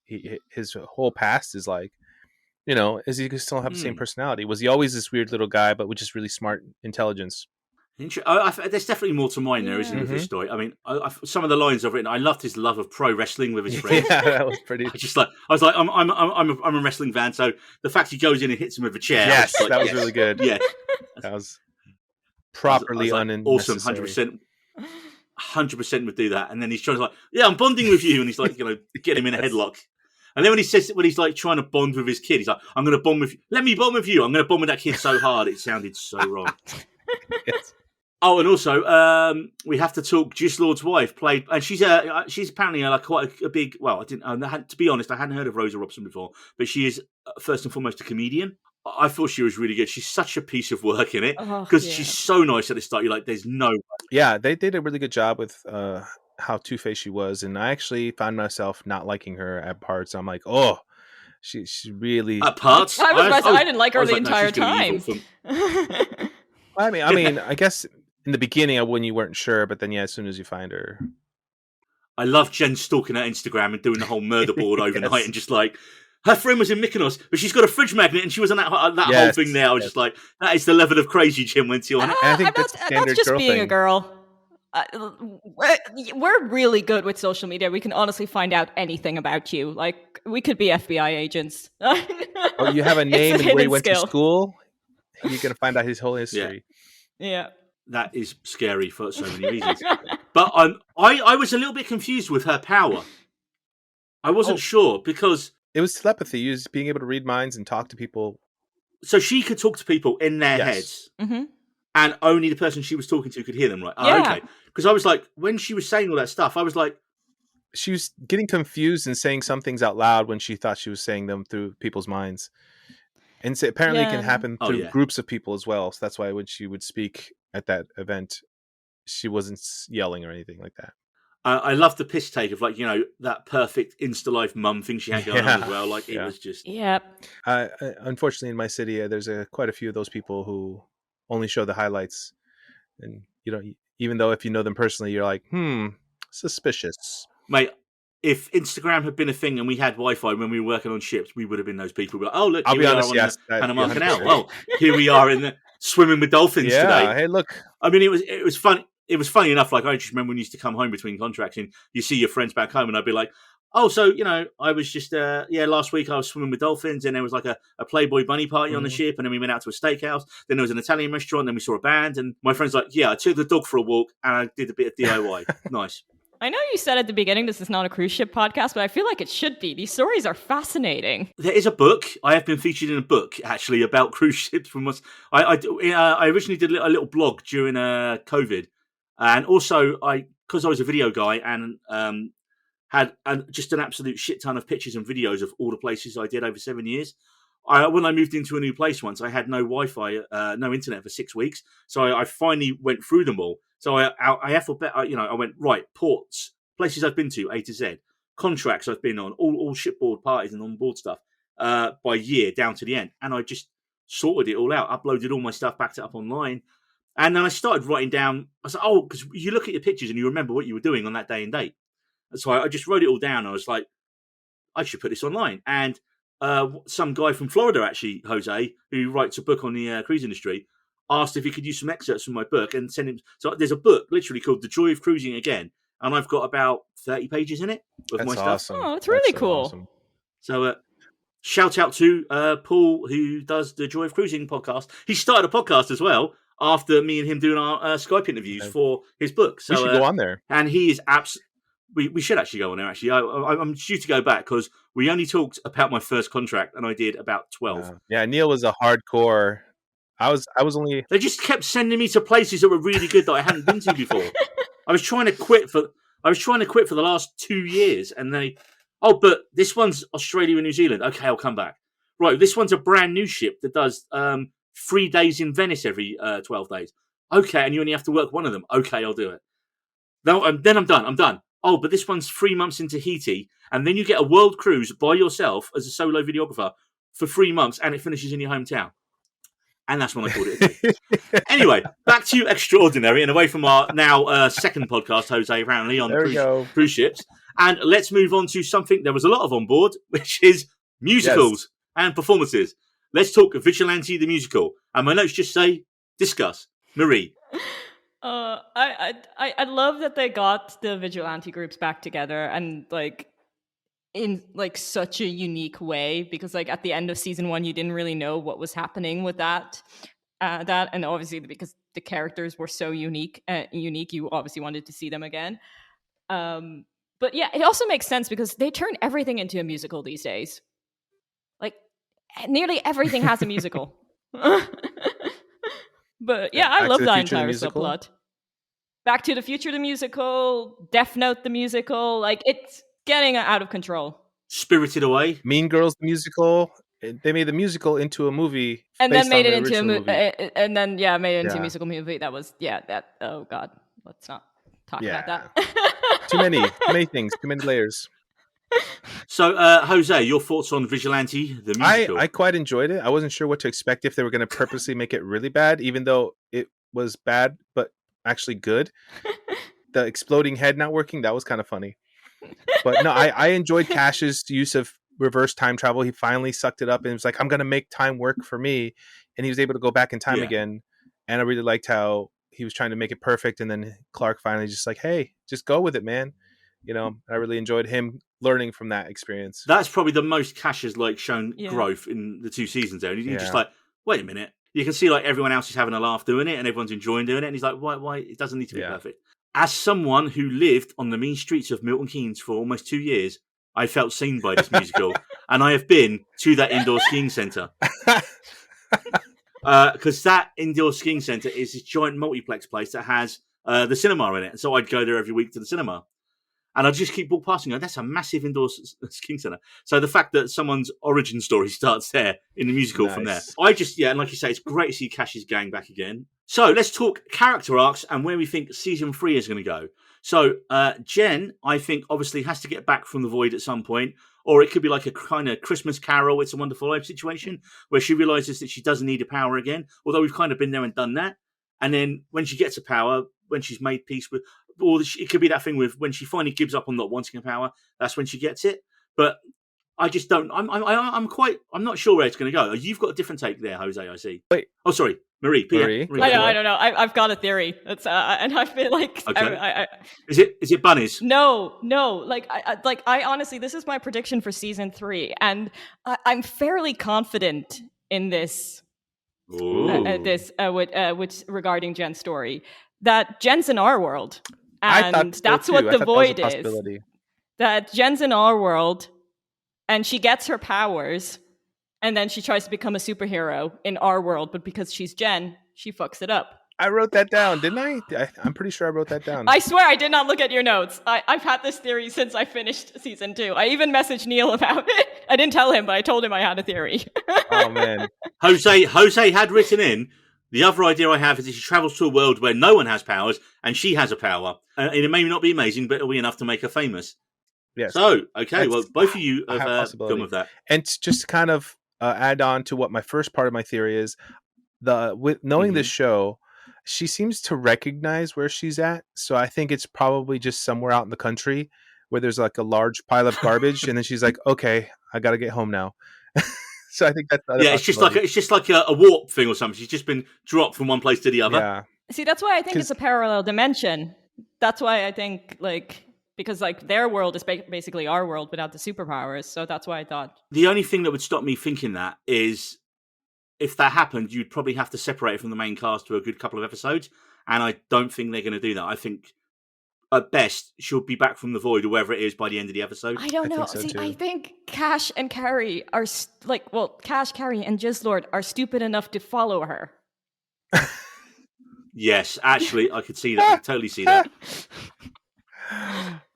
his whole past is like, you know, is he still have the same personality? Was he always this weird little guy, but with just really smart intelligence? There's definitely more to mine there, isn't there, with this story? I mean, some of the lines I've written, I loved his love of pro wrestling with his friends. Yeah, that was pretty. I was like, I'm a wrestling fan, so the fact he goes in and hits him with a chair, Yes, like, that was really good. Yeah, That was properly I was like, unnecessary. awesome, 100% would do that. And then he's trying to like, yeah, I'm bonding with you, and he's like, you know, get him in a headlock. And then when he's like trying to bond with his kid, he's like, I'm going to bond with you. Let me bond with you. I'm going to bond with that kid so hard. It sounded so wrong. Yes. Oh, and also, we have to talk. Gislord's wife played, and she's apparently like quite a big. Well, to be honest, I hadn't heard of Rosa Robson before, but she is first and foremost a comedian. I thought she was really good. She's such a piece of work in it because she's so nice at the start. You're like, there's no way. Yeah, they did a really good job with how two-faced she was, and I actually found myself not liking her at parts. I'm like, oh, she really at parts. I didn't like her the entire no, time. I mean, I guess in the beginning when you weren't sure, but then yeah, as soon as you find her, I love Jen stalking her Instagram and doing the whole murder board overnight, and just like her friend was in Mykonos, but she's got a fridge magnet, and she was on that whole thing there. I was just like, that is the level of crazy Jen went to on it. I think that's just girl being thing. A girl. We're really good with social media. We can honestly find out anything about you. Like, we could be FBI agents. Oh, you have a name and where you went to school? You're going to find out his whole history. Yeah. That is scary for so many reasons. But I was a little bit confused with her power. I wasn't sure because... It was telepathy. You was being able to read minds and talk to people. So she could talk to people in their heads. Mm-hmm. And only the person she was talking to could hear them, right? Yeah. Okay. Because I was like, when she was saying all that stuff, I was like... She was getting confused and saying some things out loud when she thought she was saying them through people's minds. And so apparently it can happen through groups of people as well. So that's why when she would speak at that event, she wasn't yelling or anything like that. I love the piss take of, like, you know, that perfect Insta-life mum thing she had going on as well. Like, it was just... Yep. Unfortunately, in my city, there's quite a few of those people who only show the highlights. And, you know, even though if you know them personally, you're like, suspicious. Mate, if Instagram had been a thing and we had Wi-Fi when we were working on ships, we would have been those people. Like, oh, look, I'll be honest, yes, the Panama Canal. Oh, here we are in the swimming with dolphins today. Hey, look. I mean, it was fun. It was funny enough. Like, I just remember when we used to come home between contracts and you see your friends back home, and I'd be like, oh, so, you know, I was just, last week I was swimming with dolphins, and there was like a Playboy bunny party on the ship, and then we went out to a steakhouse, then there was an Italian restaurant, then we saw a band, and my friend's like, yeah, I took the dog for a walk, and I did a bit of DIY. Nice. I know you said at the beginning this is not a cruise ship podcast, but I feel like it should be. These stories are fascinating. There is a book. I have been featured in a book, actually, about cruise ships. From us. I originally did a little blog during COVID, and also because I was a video guy and had just an absolute shit ton of pictures and videos of all the places I did over 7 years. When I moved into a new place once, I had no Wi-Fi, no internet for 6 weeks. So I finally went through them all. So I went, right, ports, places I've been to, A to Z, contracts I've been on, all shipboard parties and on-board stuff by year down to the end. And I just sorted it all out, uploaded all my stuff, backed it up online. And then I started writing down, I was like, because you look at your pictures and you remember what you were doing on that day and date. And so I just wrote it all down. I was like, I should put this online. And some guy from Florida, actually, Jose, who writes a book on the cruise industry, asked if he could use some excerpts from my book and send him. So there's a book literally called The Joy of Cruising Again. And I've got about 30 pages in it with my stuff. Awesome. Oh, it's really cool. Awesome. So shout out to Paul, who does the Joy of Cruising podcast. He started a podcast as well after me and him doing our Skype interviews for his book. So we should go on there. And he is we should actually go on there, actually. I'm due to go back because we only talked about my first contract and I did about 12. Yeah, Neil was a hardcore. I was only... They just kept sending me to places that were really good that I hadn't been to before. I was trying to quit for the last 2 years, and but this one's Australia and New Zealand. Okay, I'll come back. Right, this one's a brand new ship that does 3 days in Venice every 12 days. Okay, and you only have to work one of them. Okay, I'll do it. Then I'm done. Oh, but this one's 3 months in Tahiti, and then you get a world cruise by yourself as a solo videographer for 3 months, and it finishes in your hometown. And that's when I called it a day. Anyway, back to Extraordinary and away from our now second podcast, Jose, apparently, on cruise ships. And let's move on to something there was a lot of on board, which is musicals and performances. Let's talk Vigilante the musical. And my notes just say, discuss. Marie. I love that they got the Vigilante groups back together and in such a unique way, because at the end of season 1 you didn't really know what was happening with that and obviously because the characters were so unique you obviously wanted to see them again, but yeah, it also makes sense because they turn everything into a musical these days. Nearly everything has a musical. But yeah, I love that entire subplot. Back to the Future the musical, Death Note the musical, it's getting out of control. Spirited Away, Mean Girls the musical. They made the musical into a movie, and then made it into a movie, and then made it into a musical movie. That was oh god, let's not talk about that. Too many things, too many layers. So, Jose, your thoughts on Vigilante the musical? I quite enjoyed it. I wasn't sure what to expect, if they were going to purposely make it really bad, even though it was bad, but actually good. The exploding head not working, that was kind of funny. But no, I enjoyed Cash's use of reverse time travel. He finally sucked it up and was like, I'm going to make time work for me. And he was able to go back in time again. And I really liked how he was trying to make it perfect. And then Clark finally just like, hey, just go with it, man. I really enjoyed him learning from that experience. That's probably the most Cash has shown growth in the 2 seasons there. And he's just like, wait a minute. You can see everyone else is having a laugh doing it and everyone's enjoying doing it. And he's like, why? It doesn't need to be perfect. As someone who lived on the mean streets of Milton Keynes for almost 2 years, I felt seen by this musical. And I have been to that indoor skiing centre. Because that indoor skiing centre is this giant multiplex place that has the cinema in it. And so I'd go there every week to the cinema. And I'd just keep walking past and go, that's a massive indoor skiing centre. So the fact that someone's origin story starts there in the musical from there. And like you say, it's great to see Cash's gang back again. So let's talk character arcs and where we think season 3 is going to go. So Jen, I think, obviously has to get back from the void at some point. Or it could be like a kind of Christmas Carol, It's a Wonderful Life situation where she realises that she doesn't need a power again. Although we've kind of been there and done that. And then when she gets a power, when she's made peace with... Or it could be that thing with when she finally gives up on not wanting a power, that's when she gets it. But I just don't... I'm not sure where it's going to go. You've got a different take there, Jose, I see. Wait. Oh, sorry. Marie. I don't know. I've got a theory. That's and I've been like, okay. Is it bunnies? No. I honestly, this is my prediction for season 3, and I'm fairly confident in this. Which regarding Jen's story, that Jen's in our world, and that's what the void is. That Jen's in our world, and she gets her powers. And then she tries to become a superhero in our world, but because she's Jen, she fucks it up. I wrote that down, didn't I? I'm pretty sure I wrote that down. I swear I did not look at your notes. I've had this theory since I finished season 2. I even messaged Neil about it. I didn't tell him, but I told him I had a theory. Oh, man. Jose had written in, the other idea I have is that she travels to a world where no one has powers, and she has a power. And it may not be amazing, but it'll be enough to make her famous. Yes. So, okay, well, both of you have gone with that. And just kind of... add on to what my first part of my theory is, knowing this show, she seems to recognize where she's at. So I think it's probably just somewhere out in the country where there's like a large pile of garbage, and then she's like, "Okay, I got to get home now." So I think that's it's just like a warp thing or something. She's just been dropped from one place to the other. Yeah. See, that's why I think it's a parallel dimension. That's why I think because like their world is basically our world without the superpowers. So that's why I thought. The only thing that would stop me thinking that is if that happened, you'd probably have to separate it from the main cast for a good couple of episodes. And I don't think they're going to do that. I think at best she'll be back from the void or wherever it is by the end of the episode. I don't know. Think so, too. I think Cash and Carrie are Cash, Carrie, and Jizzlord are stupid enough to follow her. Yes, actually, I could see that. I could totally see that.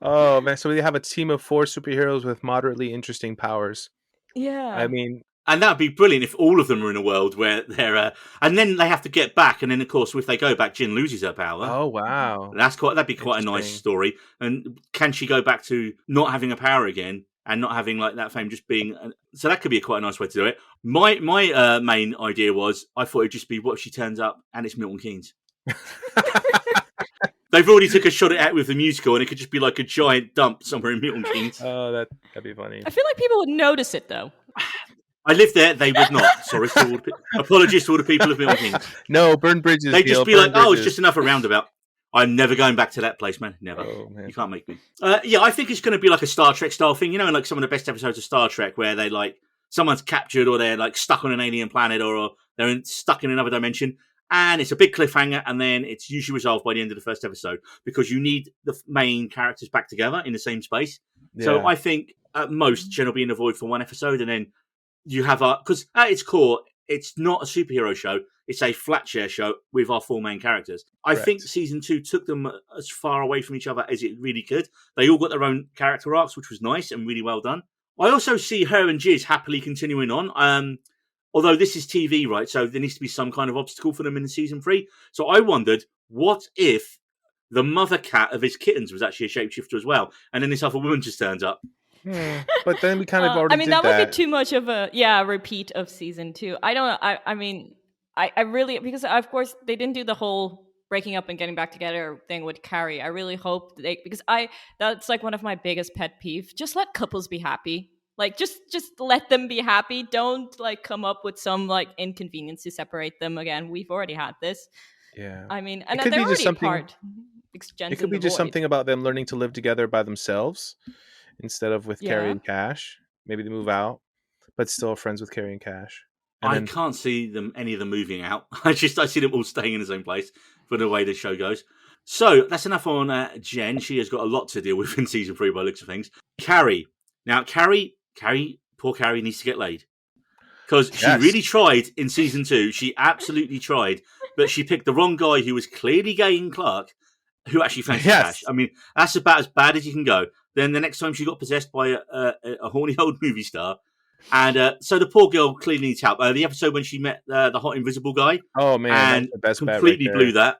Oh man, so we have a team of 4 superheroes with moderately interesting powers. Yeah. I mean, and that'd be brilliant if all of them were in a world where they're, and then they have to get back, and then of course, if they go back, Jin loses her power. oh wow, That'd be quite a nice story. And can she go back to not having a power again and not having like that fame, just being? So that could be quite a nice way to do it. My main idea was I thought it'd just be what if she turns up and it's Milton Keynes. They've already took a shot at it with the musical, and it could just be like a giant dump somewhere in Milton Keynes. Oh, that'd be funny. I feel like people would notice it though. I lived there; they would not. Sorry, to all apologies to all the people of Milton Keynes. No, burn bridges. They'd just Gil, be burn like, "Oh, it's bridges." just another roundabout." I'm never going back to that place, man. Never. Oh, man. You can't make me. Yeah, I think it's going to be like a Star Trek style thing. You know, like some of the best episodes of Star Trek where they like someone's captured or they're like stuck on an alien planet or they're stuck in another dimension. And it's a big cliffhanger, and then it's usually resolved by the end of the first episode because you need the main characters back together in the same space. Yeah. So I think at most Jen will be in the void for one episode, and then you have because at its core, it's not a superhero show; it's a flat share show with our 4 main characters. I Correct. think season 2 took them as far away from each other as it really could. They all got their own character arcs, which was nice and really well done. I also see her and Jiz happily continuing on. Although this is TV, right? So there needs to be some kind of obstacle for them in season 3. So I wondered, what if the mother cat of his kittens was actually a shapeshifter as well? And then this other woman just turns up. But then we kind of already did that that. would be too much of a repeat of season 2. I really, because of course they didn't do the whole breaking up and getting back together thing with Carrie. I really hope that's like one of my biggest pet peeves. Just let couples be happy. Like, just let them be happy. Don't, like, come up with some, like, inconvenience to separate them again. We've already had this. Yeah. I mean, and could they're be just already something- apart. It could be just something about them learning to live together by themselves instead of with Carrie Yeah. and Cash. Maybe they move out, but still friends with Carrie and Cash. I And then, can't see any of them moving out. I see them all staying in the same place for the way the show goes. So that's enough on Jen. She has got a lot to deal with in season 3 by the looks of things. Carrie. Now, poor Carrie needs to get laid. Because she Yes. really tried in season 2. She absolutely tried. But she picked the wrong guy who was clearly gay in Clark, who actually fancied Yes. Cash. I mean, that's about as bad as you can go. Then the next time she got possessed by a horny old movie star. And so the poor girl clearly needs help. The episode when she met the hot invisible guy oh man, and that's the best bet completely right there. blew that.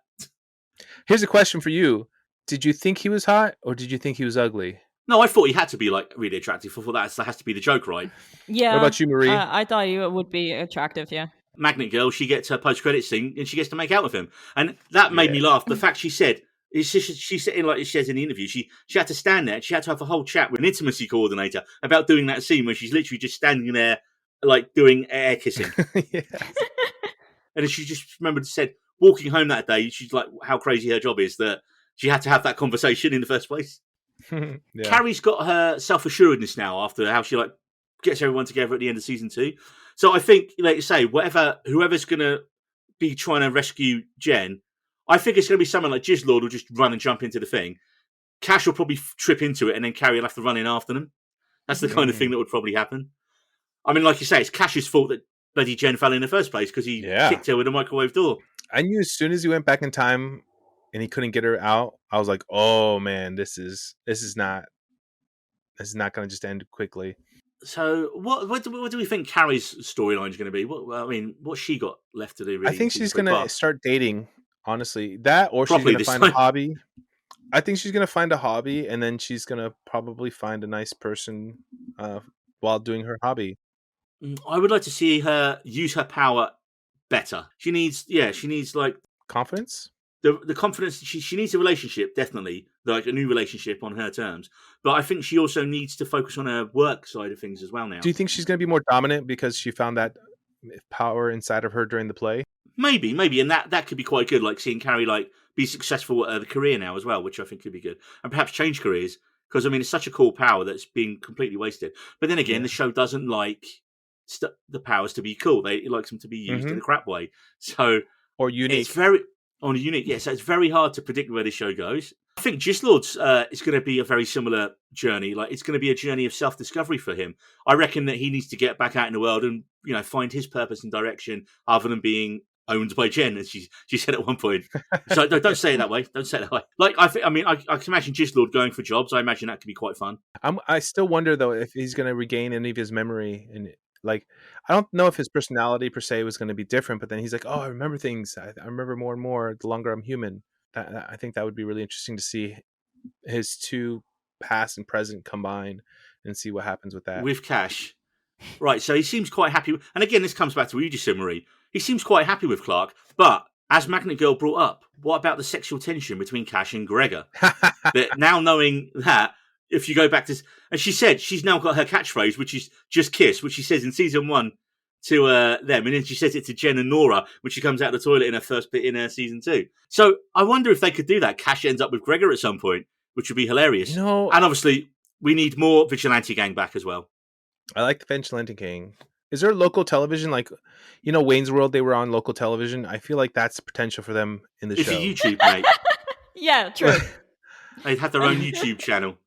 Here's a question for you: did you think he was hot, or did you think he was ugly? No, I thought he had to be like really attractive. I thought that has to be the joke, right? Yeah. What about you, Marie? I thought you would be attractive, yeah. Magnet Girl, she gets her post-credit scene and she gets to make out with him. And that made me laugh. The fact she said, she said, like it says in the interview, she had to stand there. She had to have a whole chat with an intimacy coordinator about doing that scene where she's literally just standing there, like doing air kissing. Yeah. And she just remembered, said, walking home that day, she's like, how crazy her job is that she had to have that conversation in the first place. Yeah. Carrie's got her self-assuredness now after how she like gets everyone together at the end of season 2. So I think, like you say, whoever's going to be trying to rescue Jen, I think it's going to be someone like Jizzlord will just run and jump into the thing. Cash will probably trip into it, and then Carrie will have to run in after them. That's the kind of thing that would probably happen. I mean, like you say, it's Cash's fault that bloody Jen fell in the first place because he kicked her with a microwave door. I knew as soon as he went back in time and he couldn't get her out, I was like, "Oh man, this is not going to just end quickly." So, what do we think Carrie's storyline is going to be? What's she got left to do? Really, I think she's going to start dating. Honestly, that or Probably she's going to find a hobby. I think she's going to find a hobby, and then she's going to probably find a nice person while doing her hobby. I would like to see her use her power better. She needs like Confidence. The confidence. She needs a relationship, definitely, like a new relationship on her terms. But I think she also needs to focus on her work side of things as well now. Do you think she's going to be more dominant because she found that power inside of her during the play? Maybe, and that could be quite good. Like seeing Carrie like be successful at the career now as well, which I think could be good, and perhaps change careers Because, I mean, it's such a cool power that's been completely wasted. But then again, the show doesn't like the powers to be cool. It likes them to be used in a crap way. So or unique. It's very unique. Yeah, so it's very hard to predict where this show goes. I think Gislord's is going to be a very similar journey. Like, it's going to be a journey of self-discovery for him. I reckon that he needs to get back out in the world and, you know, find his purpose and direction other than being owned by Jen, as she said at one point. So don't say it that way. Don't say it that way. Like, I can imagine Gislord going for jobs. I imagine that could be quite fun. I still wonder though if he's going to regain any of his memory, and like, I don't know if his personality per se was going to be different, but then he's like, oh, I remember things. I remember more and more the longer I'm human. I think that would be really interesting to see his two past and present combine and see what happens with that. With Cash. Right, so he seems quite happy. And again, this comes back to what you just said, Marie. He seems quite happy with Clark, but as Magnet Girl brought up, what about the sexual tension between Cash and Gregor? That now knowing that, if you go back to... And she said she's now got her catchphrase, which is just kiss, which she says in season 1 to them. And then she says it to Jen and Nora, when she comes out of the toilet in her first bit in season 2. So I wonder if they could do that. Cash ends up with Gregor at some point, which would be hilarious. No. And obviously, we need more Vigilante Gang back as well. I like the Vigilante Gang. Is there local television? Like, you know, Wayne's World, they were on local television. I feel like that's potential for them in the show. It's a YouTube, mate. Yeah, true. They'd have their own YouTube channel.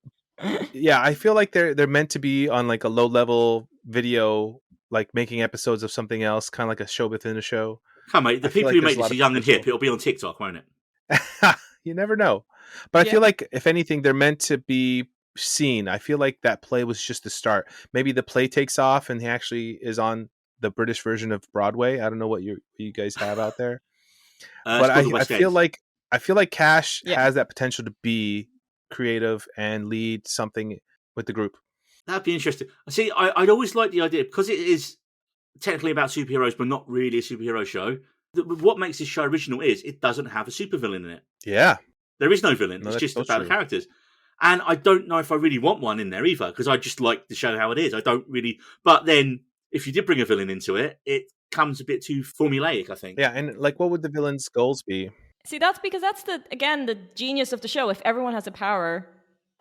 Yeah, I feel like they're meant to be on like a low level video, like making episodes of something else, kind of like a show within a show. Come on, mate. The people who make this are young and hip. It'll be on TikTok, won't it? You never know. But I feel like, if anything, they're meant to be seen. I feel like that play was just the start. Maybe the play takes off and he actually is on the British version of Broadway. I don't know what you guys have out there. But I feel like Cash has that potential to be creative and lead something with the group. That'd be interesting. See, I'd always like the idea, because it is technically about superheroes, but not really a superhero show. What makes this show original is it doesn't have a supervillain in it. Yeah. There is no villain. It's just about the characters. And I don't know if I really want one in there either, because I just like the show how it is. I don't really... But then, if you did bring a villain into it, it comes a bit too formulaic, I think. Yeah, and like, what would the villain's goals be? See, that's because that's the genius of the show. If everyone has a power,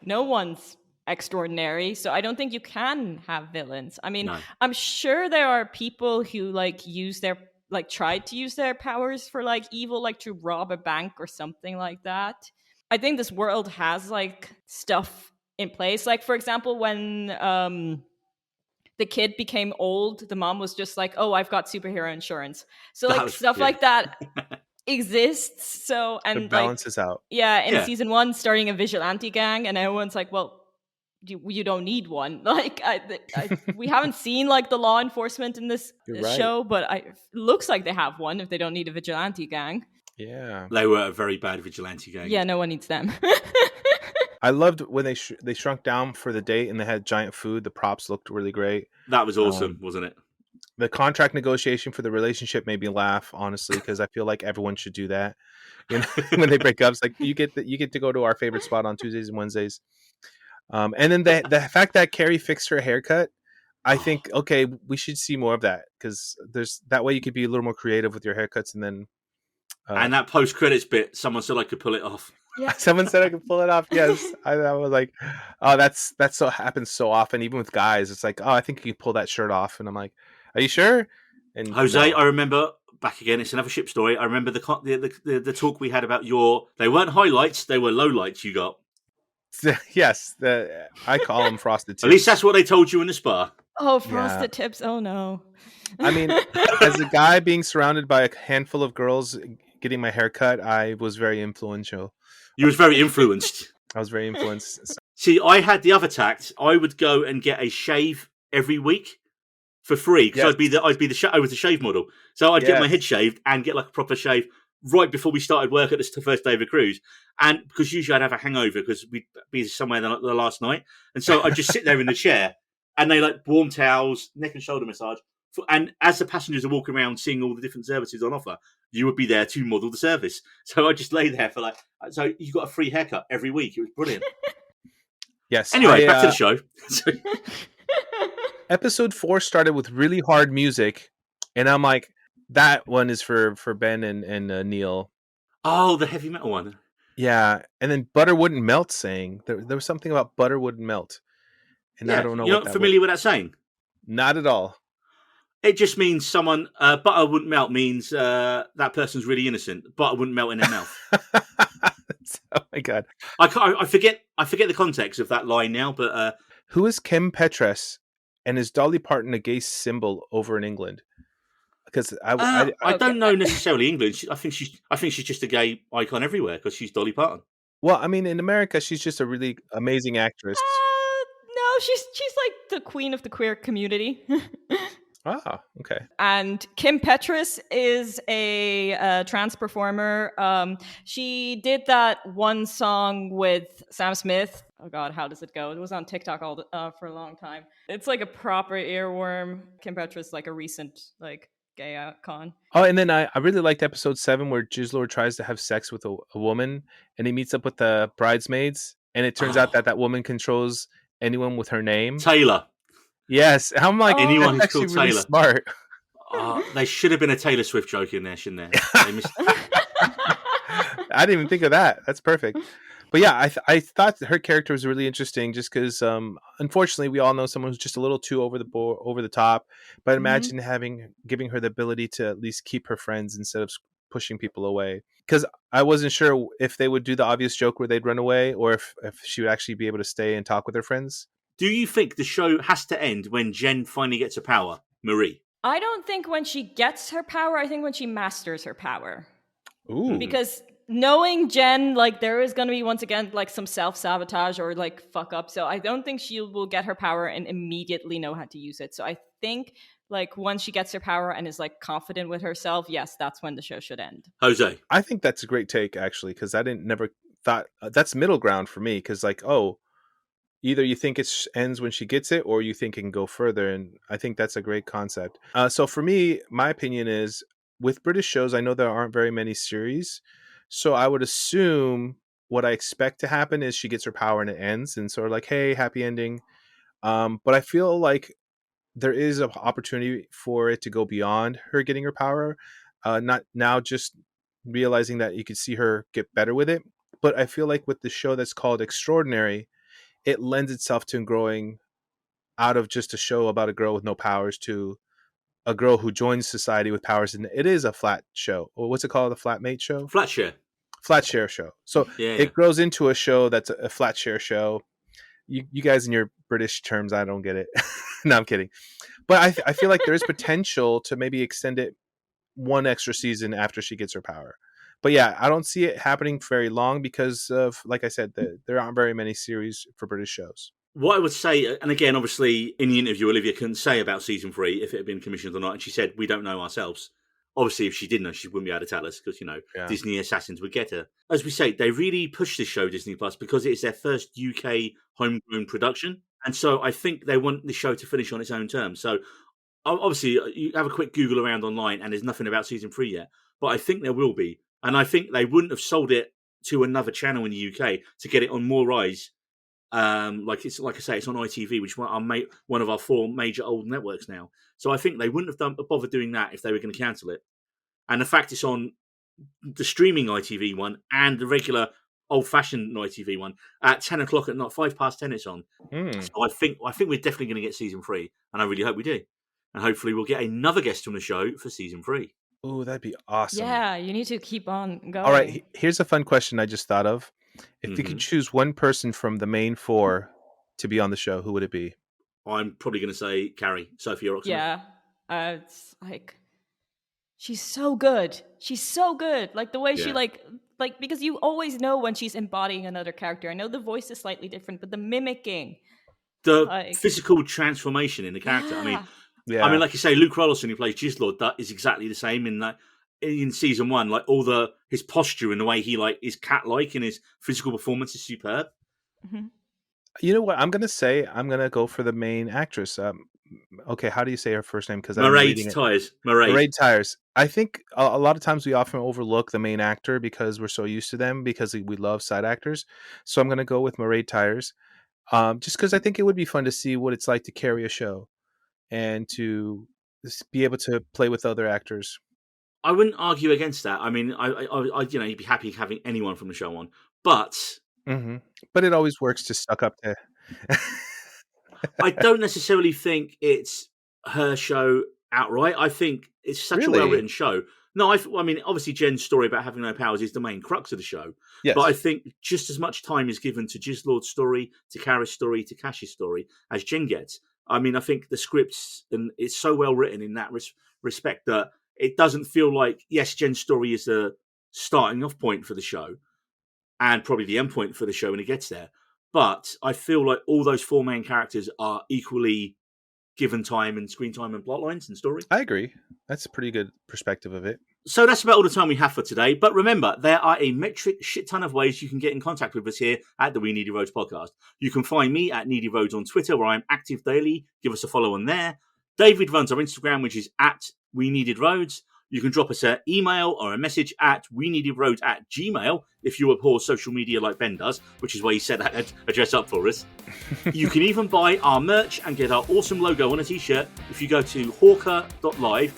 no one's extraordinary. So I don't think you can have villains. I mean, I'm sure there are people who tried to use their powers for like evil, like to rob a bank or something like that. I think this world has like stuff in place. Like, for example, when the kid became old, the mom was just like, "Oh, I've got superhero insurance." So like stuff like that exists. So and it balances out. Yeah, in season 1, starting a vigilante gang, and everyone's like, "Well, you don't need one." Like, we haven't seen like the law enforcement in this show, but it looks like they have one if they don't need a vigilante gang. Yeah, they were a very bad vigilante gang. Yeah, no one needs them. I loved when they shrunk down for the date and they had giant food. The props looked really great. That was awesome, wasn't it? The contract negotiation for the relationship made me laugh, honestly, because I feel like everyone should do that. You know, when they break up, it's like you get to go to our favorite spot on Tuesdays and Wednesdays. And then the fact that Carrie fixed her haircut, I think, okay, we should see more of that, because that way you could be a little more creative with your haircuts. And then and that post credits bit, someone said I could pull it off. Yeah. Someone said I could pull it off. Yes, I was like, oh, that's so happens so often, even with guys. It's like, oh, I think you can pull that shirt off, and I'm like, are you sure? And Jose, I remember back again. It's another ship story. I remember the talk we had about they weren't highlights, they were lowlights. You got. Yes, I call them frosted tips. At least that's what they told you in the spa. Oh, frosted tips. Oh, no. I mean, as a guy being surrounded by a handful of girls getting my hair cut, I was very influential. You was very influenced. I was very influenced. See, I had the other tact. I would go and get a shave every week for free, because I was the shave model. So I'd get my head shaved and get like a proper shave right before we started work at the first day of the cruise. And because usually I'd have a hangover because we'd be somewhere the last night. And so I'd just sit there in the chair and they like warm towels, neck and shoulder massage. And as the passengers are walking around seeing all the different services on offer, you would be there to model the service. So I just lay there for so you got a free haircut every week. It was brilliant. Yes. Anyway, back to the show. Episode 4 started with really hard music, and I'm like, that one is for Ben and Neil. Oh, the heavy metal one. Yeah, and then butter wouldn't melt. Saying there was something about butter wouldn't melt, and I Yeah, don't know you're what not that was. familiar with that saying? Not at all. It just means someone butter wouldn't melt means that person's really innocent. Butter wouldn't melt in their mouth. Oh my god. I forget the context of that line now, but Who is Kim Petras, and is Dolly Parton a gay symbol over in England? Because I Okay. don't know necessarily England. I think she's just a gay icon everywhere because she's Dolly Parton. well, I mean, in America, she's just a really amazing actress. No, she's like the queen of the queer community. Ah, okay. And Kim Petras is a trans performer. She did that one song with Sam Smith. Oh God, how does it go? It was on TikTok for a long time. It's like a proper earworm. Kim Petras, like a recent gay icon. Oh, and then I really liked episode 7 where Jizzlord tries to have sex with a woman, and he meets up with the bridesmaids, and it turns out Oh, that woman controls anyone with her name. Taylor. Yes, I'm like, Anyone that's who's actually called really Taylor. smart. There should have been a Taylor Swift joke in there, shouldn't there? They missed. I didn't even think of that. That's perfect. But yeah, I thought her character was really interesting, just because unfortunately we all know someone who's just a little too over the top. But imagine giving her the ability to at least keep her friends instead of pushing people away. Because I wasn't sure if they would do the obvious joke where they'd run away, or if she would actually be able to stay and talk with her friends. Do you think the show has to end when Jen finally gets her power, Marie? I don't think when she gets her power. I think when she masters her power. Ooh. Because knowing Jen, there is going to be once again some self-sabotage or fuck up. So I don't think she will get her power and immediately know how to use it. So I think once she gets her power and is confident with herself, yes, that's when the show should end. Jose, I think that's a great take, actually, because I didn't never thought that's middle ground for me. Because either you think it ends when she gets it, or you think it can go further, and I think that's a great concept. So for me, my opinion is, with British shows, I know there aren't very many series, so I would assume what I expect to happen is she gets her power and it ends, and sort of like, hey, happy ending. But I feel like there is an opportunity for it to go beyond her getting her power. Not now, just realizing that you could see her get better with it. But I feel like with the show that's called Extraordinary, it lends itself to growing out of just a show about a girl with no powers to a girl who joins society with powers. And it is a flat show. Or what's it called? A flatmate show? Flatshare. Flat share show. So Yeah. it grows into a show that's a flat share show. You guys in your British terms, I don't get it. No, I'm kidding. But I feel like there is potential to maybe extend it one extra season after she gets her power. But yeah, I don't see it happening very long because of, like I said, there aren't very many series for British shows. What I would say, and again, obviously, in the interview, Olivia couldn't say about season 3 if it had been commissioned or not, and she said, we don't know ourselves. Obviously, if she did know, she wouldn't be able to tell us because, Disney assassins would get her. As we say, they really push this show, Disney Plus, because it's their first UK homegrown production. And so I think they want the show to finish on its own terms. So obviously, you have a quick Google around online and there's nothing about season 3 yet. But I think there will be. And I think they wouldn't have sold it to another channel in the UK to get it on more eyes. Like I say, it's on ITV, which is one of our 4 major old networks now. So I think they wouldn't have bothered doing that if they were going to cancel it. And the fact it's on the streaming ITV one and the regular old-fashioned ITV one at 10 o'clock at night, 10:05 it's on. So I think we're definitely going to get season 3, and I really hope we do. And hopefully we'll get another guest on the show for season 3. Oh, that'd be awesome. Yeah, you need to keep on going. All right, here's a fun question I just thought of. If you could choose one person from the main 4 to be on the show, who would it be? I'm probably going to say Carrie, Sophia Oxman. Yeah, it's she's so good. She's so good. The way she because you always know when she's embodying another character. I know the voice is slightly different, but the mimicking, the physical transformation in the character. Yeah. I mean, like you say, Luke Rollison, who plays Jizzlord, that is exactly the same in season 1. His posture and the way he is cat-like and his physical performance is superb. Mm-hmm. You know what? I'm gonna go for the main actress. Okay, how do you say her first name? Because Mairead Tyres. Mairead Tyres. I think a lot of times we often overlook the main actor because we're so used to them because we love side actors. So I'm gonna go with Mairead Tyres, just because I think it would be fun to see what it's like to carry a show and to be able to play with other actors. I wouldn't argue against that. I mean, I you'd be happy having anyone from the show on, but but it always works to suck up to. I don't necessarily think it's her show outright. I think it's such Really? a well-written show. No, I mean, obviously Jen's story about having no powers is the main crux of the show. Yes. But I think just as much time is given to Jizzlord's story, to Kara's story, to Cash's story as Jen gets. I mean, I think the scripts, and it's so well written in that respect that it doesn't feel like, yes, Jen's story is the starting off point for the show and probably the end point for the show when it gets there. But I feel like all those four main characters are equally given time and screen time and plot lines and story. I agree. That's a pretty good perspective of it. So that's about all the time we have for today. But remember, there are a metric shit ton of ways you can get in contact with us here at the We Needy Roads podcast. You can find me at Needy Roads on Twitter, where I'm active daily. Give us a follow on there. David runs our Instagram, which is at We Needed Roads. You can drop us an email or a message at weneededroads@gmail.com if you abhor social media like Ben does, which is why he set that address up for us. You can even buy our merch and get our awesome logo on a t-shirt if you go to hawker.live,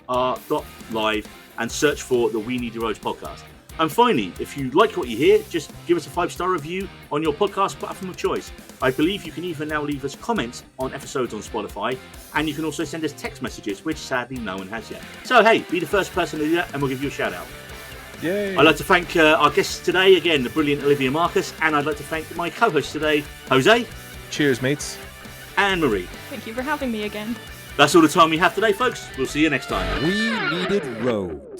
HAWK-R.live, and search for the We Needed Roads podcast. And finally, if you like what you hear, just give us a 5-star review on your podcast platform of choice. I believe you can even now leave us comments on episodes on Spotify, and you can also send us text messages, which sadly no one has yet. So hey, be the first person to do that, and we'll give you a shout out. Yay! I'd like to thank our guests today, again, the brilliant Olivia Marcus, and I'd like to thank my co-hosts today, Jose. Cheers, mates. And Marie. Thank you for having me again. That's all the time we have today, folks. We'll see you next time. We Needed Roads.